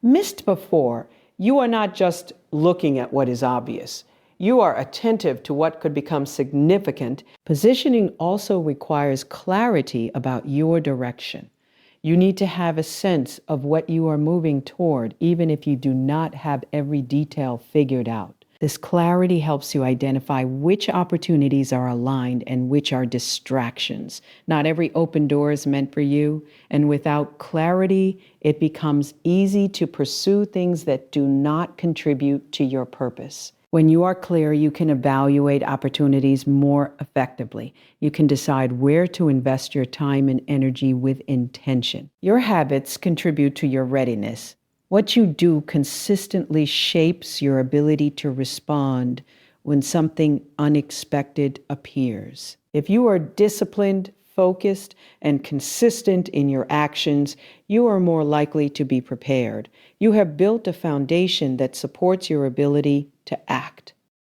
missed before. You are not just looking at what is obvious. You are attentive to what could become significant. Positioning also requires clarity about your direction. You need to have a sense of what you are moving toward, even if you do not have every detail figured out. This clarity helps you identify which opportunities are aligned and which are distractions. Not every open door is meant for you, and without clarity, it becomes easy to pursue things that do not contribute to your purpose. When you are clear, you can evaluate opportunities more effectively. You can decide where to invest your time and energy with intention. Your habits contribute to your readiness. What you do consistently shapes your ability to respond when something unexpected appears. If you are disciplined, focused, and consistent in your actions, you are more likely to be prepared. You have built a foundation that supports your ability to act.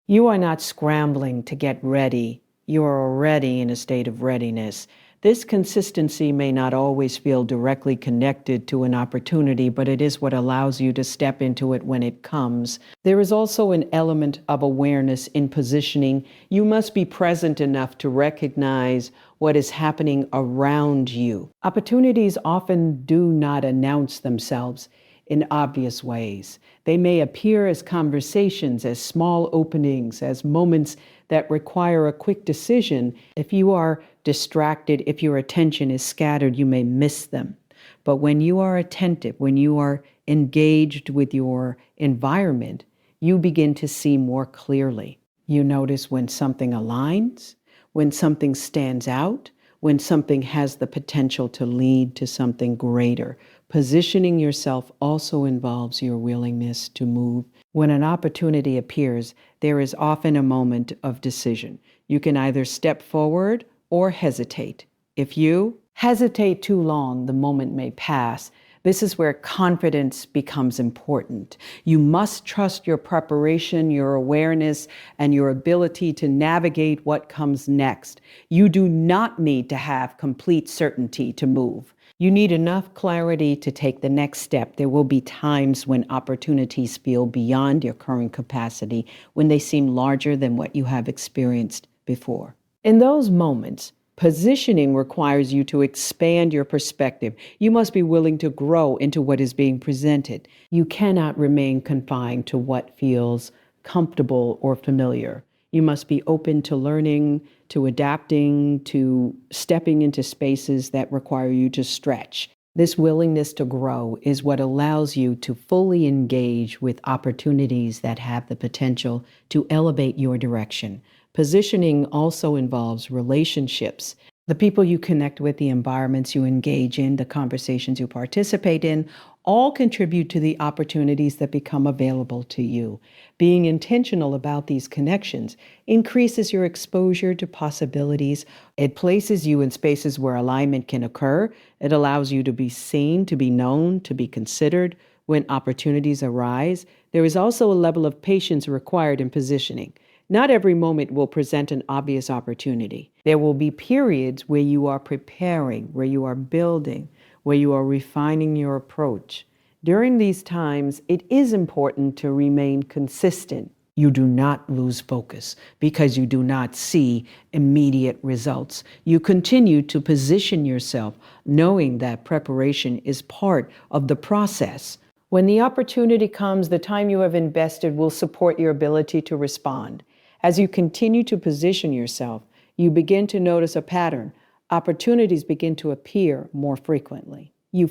You are not scrambling to get ready. You are already in a state of readiness. This consistency may not always feel directly connected to an opportunity, but it is what allows you to step into it when it comes. There is also an element of awareness in positioning. You must be present enough to recognize what is happening around you. Opportunities often do not announce themselves in obvious ways. They may appear as conversations, as small openings, as moments that require a quick decision. If you are distracted, if your attention is scattered, you may miss them. But when you are attentive, when you are engaged with your environment, you begin to see more clearly. You notice when something aligns, when something stands out, when something has the potential to lead to something greater. Positioning yourself also involves your willingness to move. When an opportunity appears, there is often a moment of decision. You can either step forward or hesitate. If you hesitate too long, the moment may pass. This is where confidence becomes important. You must trust your preparation, your awareness, and your ability to navigate what comes next. You do not need to have complete certainty to move. You need enough clarity to take the next step. There will be times when opportunities feel beyond your current capacity, when they seem larger than what you have experienced before. In those moments, positioning requires you to expand your perspective. You must be willing to grow into what is being presented. You cannot remain confined to what feels comfortable or familiar. You must be open to learning, to adapting, to stepping into spaces that require you to stretch. This willingness to grow is what allows you to fully engage with opportunities that have the potential to elevate your direction. Positioning also involves relationships. The people you connect with, the environments you engage in, the conversations you participate in, all contribute to the opportunities that become available to you. Being intentional about these connections increases your exposure to possibilities. It places you in spaces where alignment can occur. It allows you to be seen, to be known, to be considered when opportunities arise. There is also a level of patience required in positioning. Not every moment will present an obvious opportunity. There will be periods where you are preparing, where you are building, where you are refining your approach. During these times, it is important to remain consistent. You do not lose focus because you do not see immediate results. You continue to position yourself, knowing that preparation is part of the process. When the opportunity comes, the time you have invested will support your ability to respond. As you continue to position yourself, you begin to notice a pattern. Opportunities begin to appear more frequently. You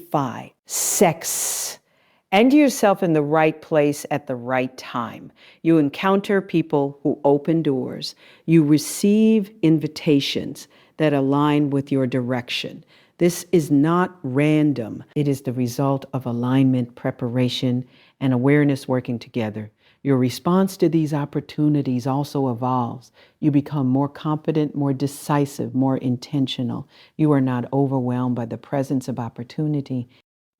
sex. End yourself in the right place at the right time. You encounter people who open doors. You receive invitations that align with your direction. This is not random. It is the result of alignment, preparation, and awareness working together. Your response to these opportunities also evolves. You become more confident, more decisive, more intentional. You are not overwhelmed by the presence of opportunity.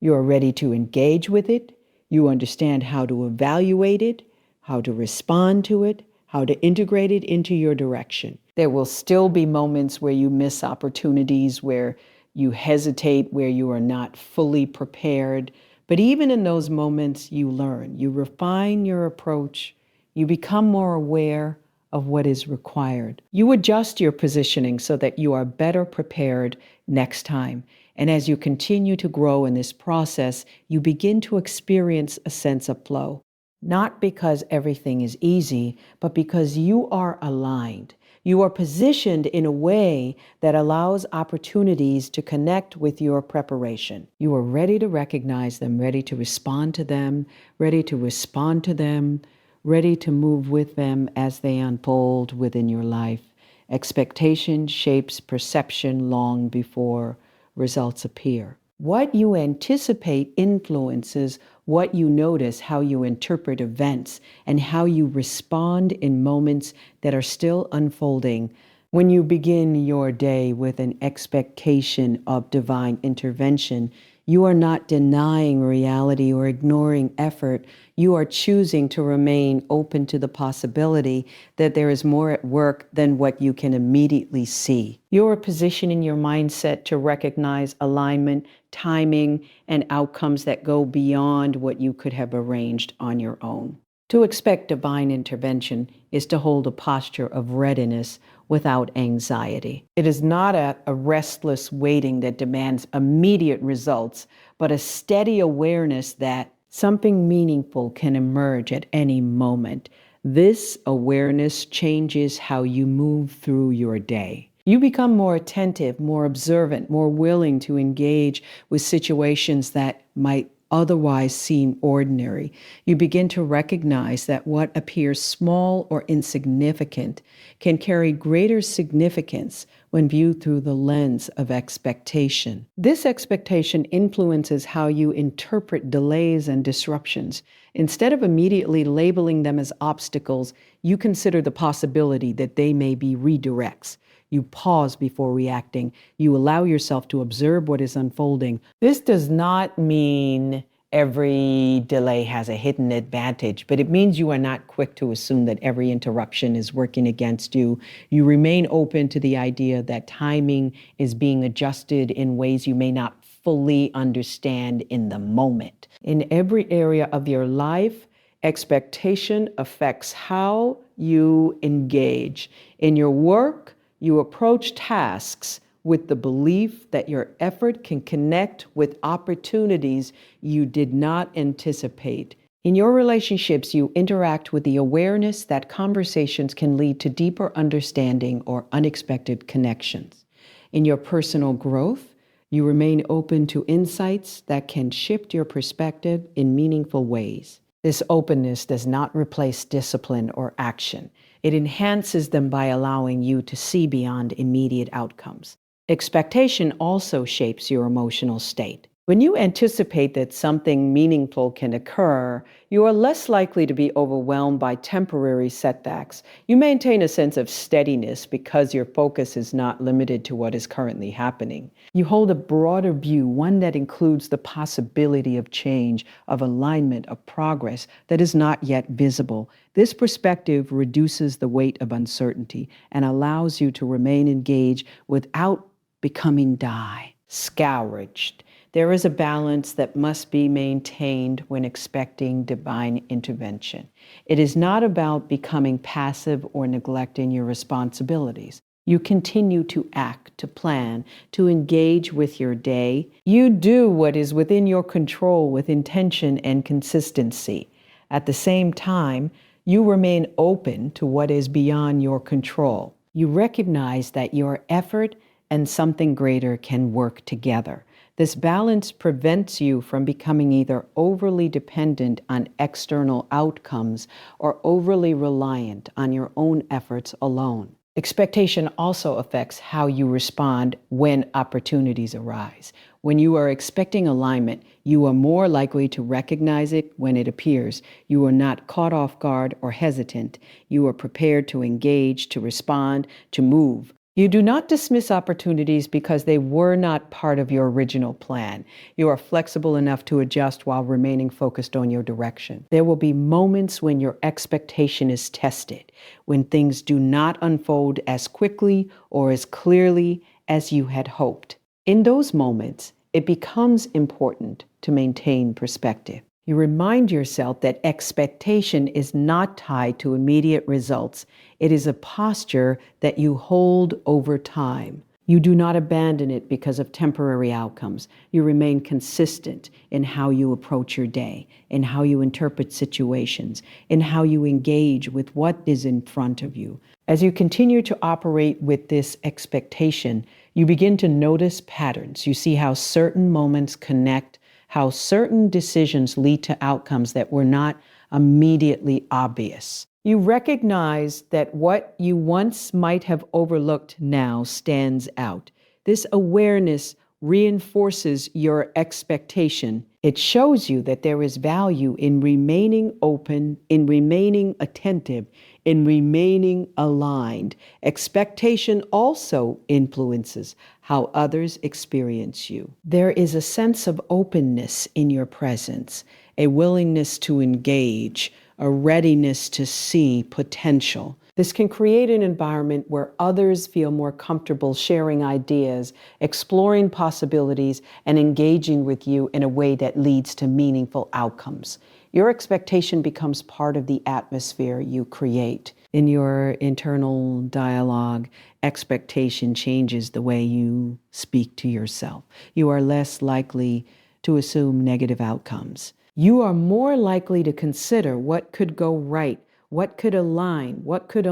You are ready to engage with it. You understand how to evaluate it, how to respond to it, how to integrate it into your direction. There will still be moments where you miss opportunities, where you hesitate, where you are not fully prepared. But even in those moments, you learn, you refine your approach, you become more aware of what is required. You adjust your positioning so that you are better prepared next time. And as you continue to grow in this process, you begin to experience a sense of flow. Not because everything is easy, but because you are aligned. You are positioned in a way that allows opportunities to connect with your preparation. You are ready to recognize them, ready to respond to them, ready to respond to them, ready to move with them as they unfold within your life. Expectation shapes perception long before results appear. What you anticipate influences what you notice, how you interpret events, and how you respond in moments that are still unfolding. When you begin your day with an expectation of divine intervention, you are not denying reality or ignoring effort. You are choosing to remain open to the possibility that there is more at work than what you can immediately see. You are positioning your mindset to recognize alignment, timing, and outcomes that go beyond what you could have arranged on your own. To expect divine intervention is to hold a posture of readiness without anxiety. It is not a restless waiting that demands immediate results, but a steady awareness that something meaningful can emerge at any moment. This awareness changes how you move through your day. You become more attentive, more observant, more willing to engage with situations that might otherwise seem ordinary. You begin to recognize that what appears small or insignificant can carry greater significance when viewed through the lens of expectation. This expectation influences how you interpret delays and disruptions. Instead of immediately labeling them as obstacles, you consider the possibility that they may be redirects. You pause before reacting. You allow yourself to observe what is unfolding. This does not mean every delay has a hidden advantage, but it means you are not quick to assume that every interruption is working against you. You remain open to the idea that timing is being adjusted in ways you may not fully understand in the moment. In every area of your life, expectation affects how you engage. In your work, you approach tasks with the belief that your effort can connect with opportunities you did not anticipate. In your relationships, you interact with the awareness that conversations can lead to deeper understanding or unexpected connections. In your personal growth, you remain open to insights that can shift your perspective in meaningful ways. This openness does not replace discipline or action. It enhances them by allowing you to see beyond immediate outcomes. Expectation also shapes your emotional state. When you anticipate that something meaningful can occur, you are less likely to be overwhelmed by temporary setbacks. You maintain a sense of steadiness because your focus is not limited to what is currently happening. You hold a broader view, one that includes the possibility of change, of alignment, of progress that is not yet visible. This perspective reduces the weight of uncertainty and allows you to remain engaged without becoming discouraged. There is a balance that must be maintained when expecting divine intervention. It is not about becoming passive or neglecting your responsibilities. You continue to act, to plan, to engage with your day. You do what is within your control with intention and consistency. At the same time, you remain open to what is beyond your control. You recognize that your effort and something greater can work together. This balance prevents you from becoming either overly dependent on external outcomes or overly reliant on your own efforts alone. Expectation also affects how you respond when opportunities arise. When you are expecting alignment, you are more likely to recognize it when it appears. You are not caught off guard or hesitant. You are prepared to engage, to respond, to move. You do not dismiss opportunities because they were not part of your original plan. You are flexible enough to adjust while remaining focused on your direction. There will be moments when your expectation is tested, when things do not unfold as quickly or as clearly as you had hoped. In those moments, it becomes important to maintain perspective. You remind yourself that expectation is not tied to immediate results. It is a posture that you hold over time. You do not abandon it because of temporary outcomes. You remain consistent in how you approach your day, in how you interpret situations, in how you engage with what is in front of you. As you continue to operate with this expectation, you begin to notice patterns. You see how certain moments connect, how certain decisions lead to outcomes that were not immediately obvious. You recognize that what you once might have overlooked now stands out. This awareness reinforces your expectation. It shows you that there is value in remaining open, in remaining attentive, in remaining aligned. Expectation also influences how others experience you. There is a sense of openness in your presence, a willingness to engage, a readiness to see potential. This can create an environment where others feel more comfortable sharing ideas, exploring possibilities, and engaging with you in a way that leads to meaningful outcomes. Your expectation becomes part of the atmosphere you create. In your internal dialogue, expectation changes the way you speak to yourself. You are less likely to assume negative outcomes. You are more likely to consider what could go right, what could align, what could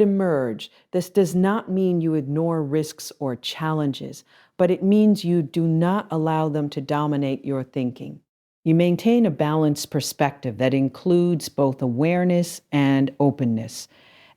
emerge. This does not mean you ignore risks or challenges, but it means you do not allow them to dominate your thinking. You maintain a balanced perspective that includes both awareness and openness.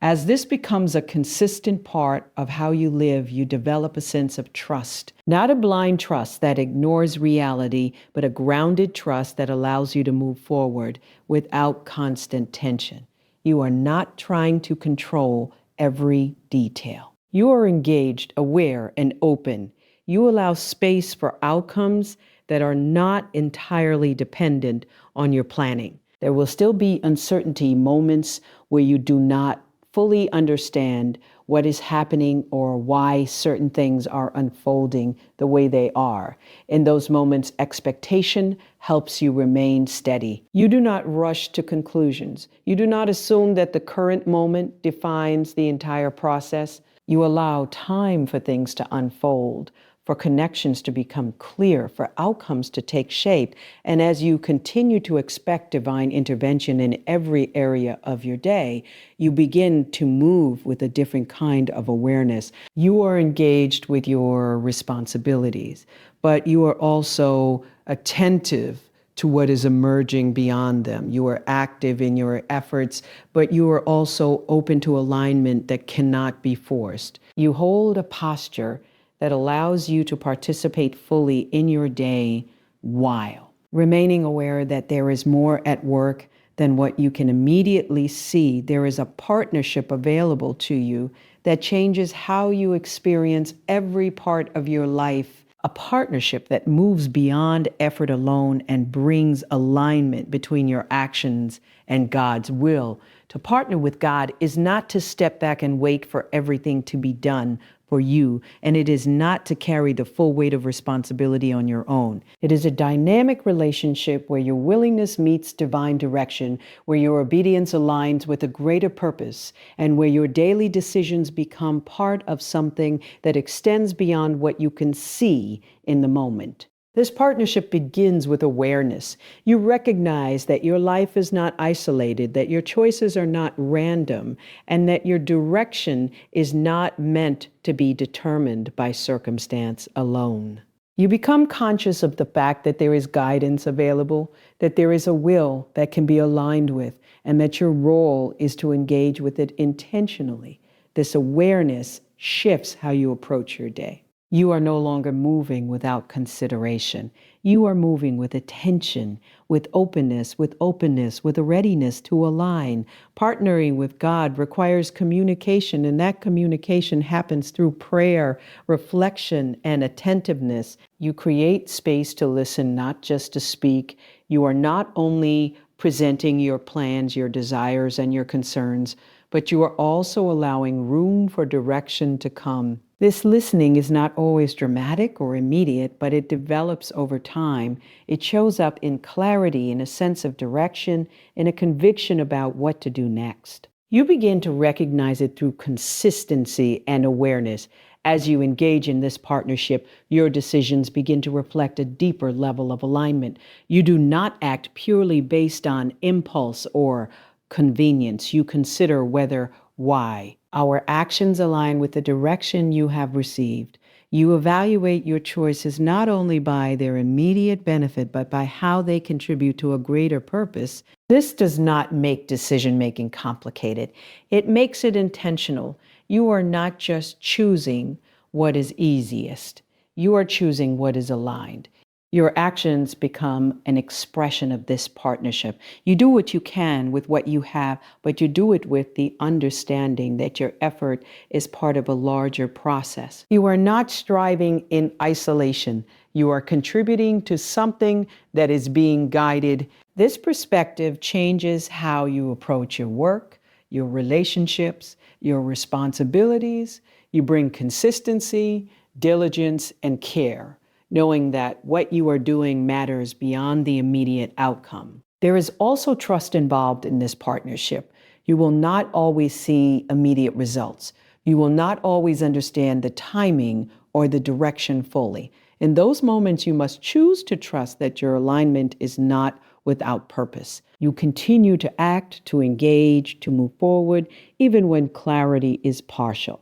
As this becomes a consistent part of how you live, you develop a sense of trust. Not a blind trust that ignores reality, but a grounded trust that allows you to move forward without constant tension. You are not trying to control every detail. You are engaged, aware, and open. You allow space for outcomes that are not entirely dependent on your planning. There will still be uncertainty, moments where you do not fully understand what is happening or why certain things are unfolding the way they are. In those moments, expectation helps you remain steady. You do not rush to conclusions. You do not assume that the current moment defines the entire process. You allow time for things to unfold, for connections to become clear, for outcomes to take shape. And as you continue to expect divine intervention in every area of your day, you begin to move with a different kind of awareness. You are engaged with your responsibilities, but you are also attentive to what is emerging beyond them. You are active in your efforts, but you are also open to alignment that cannot be forced. You hold a posture that allows you to participate fully in your day while remaining aware that there is more at work than what you can immediately see. There is a partnership available to you that changes how you experience every part of your life, a partnership that moves beyond effort alone and brings alignment between your actions and God's will. To partner with God is not to step back and wait for everything to be done for you, and it is not to carry the full weight of responsibility on your own. It is a dynamic relationship where your willingness meets divine direction, where your obedience aligns with a greater purpose, and where your daily decisions become part of something that extends beyond what you can see in the moment. This partnership begins with awareness. You recognize that your life is not isolated, that your choices are not random, and that your direction is not meant to be determined by circumstance alone. You become conscious of the fact that there is guidance available, that there is a will that can be aligned with, and that your role is to engage with it intentionally. This awareness shifts how you approach your day. You are no longer moving without consideration. You are moving with attention, with openness, with a readiness to align. Partnering with God requires communication, and that communication happens through prayer, reflection, and attentiveness. You create space to listen, not just to speak. You are not only presenting your plans, your desires, and your concerns, but you are also allowing room for direction to come. This listening is not always dramatic or immediate, but it develops over time. It shows up in clarity, in a sense of direction, in a conviction about what to do next. You begin to recognize it through consistency and awareness. As you engage in this partnership, your decisions begin to reflect a deeper level of alignment. You do not act purely based on impulse or convenience. You consider why. Our actions align with the direction you have received. You evaluate your choices not only by their immediate benefit, but by how they contribute to a greater purpose. This does not make decision-making complicated. It makes it intentional. You are not just choosing what is easiest. You are choosing what is aligned. Your actions become an expression of this partnership. You do what you can with what you have, but you do it with the understanding that your effort is part of a larger process. You are not striving in isolation. You are contributing to something that is being guided. This perspective changes how you approach your work, your relationships, your responsibilities. You bring consistency, diligence, and care, knowing that what you are doing matters beyond the immediate outcome. There is also trust involved in this partnership. You will not always see immediate results. You will not always understand the timing or the direction fully. In those moments, you must choose to trust that your alignment is not without purpose. You continue to act, to engage, to move forward, even when clarity is partial.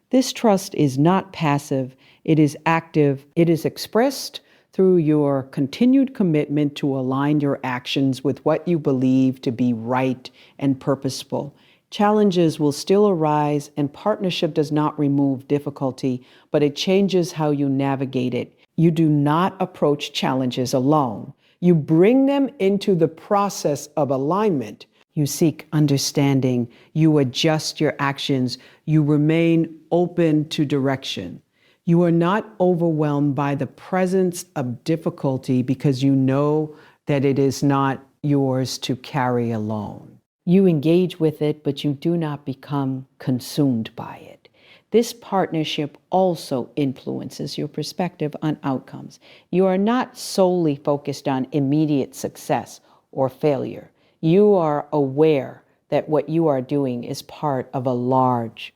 This trust is not passive, it is active. It is expressed through your continued commitment to align your actions with what you believe to be right and purposeful. Challenges will still arise, and partnership does not remove difficulty, but it changes how you navigate it. You do not approach challenges alone. You bring them into the process of alignment. You seek understanding. You adjust your actions. You remain open to direction. You are not overwhelmed by the presence of difficulty because you know that it is not yours to carry alone. You engage with it, but you do not become consumed by it. This partnership also influences your perspective on outcomes. You are not solely focused on immediate success or failure. You are aware that what you are doing is part of a larger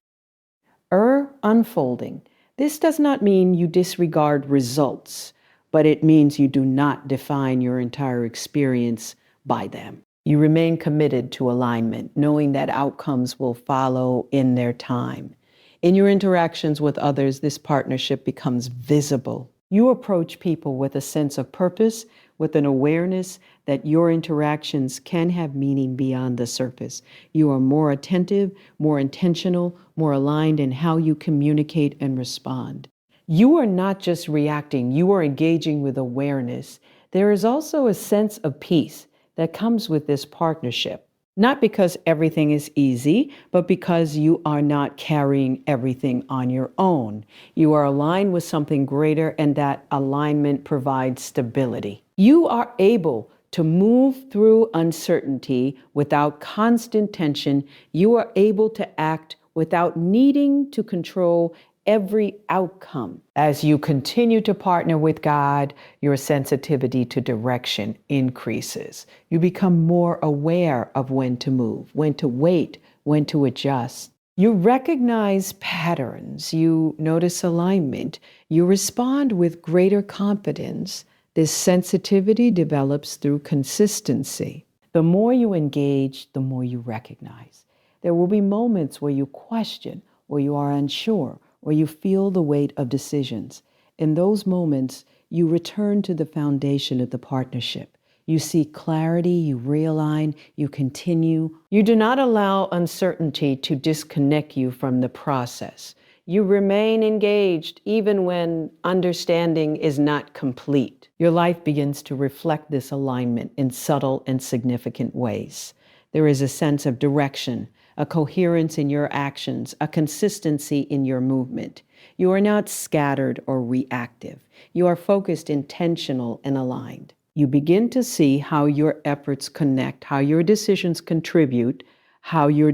unfolding This does not mean you disregard results, but it means you do not define your entire experience by them. You remain committed to alignment, knowing that outcomes will follow in their time. In your interactions with others, this partnership becomes visible. You approach people with a sense of purpose, with an awareness that your interactions can have meaning beyond the surface. You are more attentive, more intentional, more aligned in how you communicate and respond. You are not just reacting, you are engaging with awareness. There is also a sense of peace that comes with this partnership. Not because everything is easy, but because you are not carrying everything on your own. You are aligned with something greater, and that alignment provides stability. You are able to move through uncertainty without constant tension. You are able to act without needing to control every outcome. As you continue to partner with God, your sensitivity to direction increases. You become more aware of when to move, when to wait, when to adjust. You recognize patterns, you notice alignment, you respond with greater confidence. This sensitivity develops through consistency. The more you engage, the more you recognize. There will be moments where you question, where you are unsure, or you feel the weight of decisions. In those moments, you return to the foundation of the partnership. You seek clarity, you realign, you continue. You do not allow uncertainty to disconnect you from the process. You remain engaged even when understanding is not complete. Your life begins to reflect this alignment in subtle and significant ways. There is a sense of direction, a coherence in your actions, a consistency in your movement. You are not scattered or reactive. You are focused, intentional, and aligned. You begin to see how your efforts connect, how your decisions contribute, how your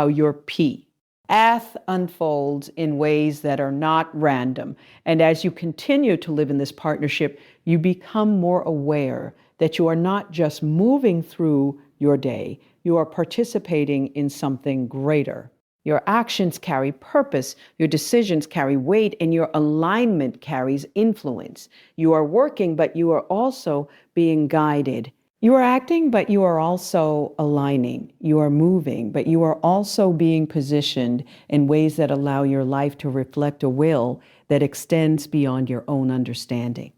your path unfolds in ways that are not random. And as you continue to live in this partnership, you become more aware that you are not just moving through your day, you are participating in something greater. Your actions carry purpose, your decisions carry weight, and your alignment carries influence. You are working, but you are also being guided. You are acting, but you are also aligning. You are moving, but you are also being positioned in ways that allow your life to reflect a will that extends beyond your own understanding.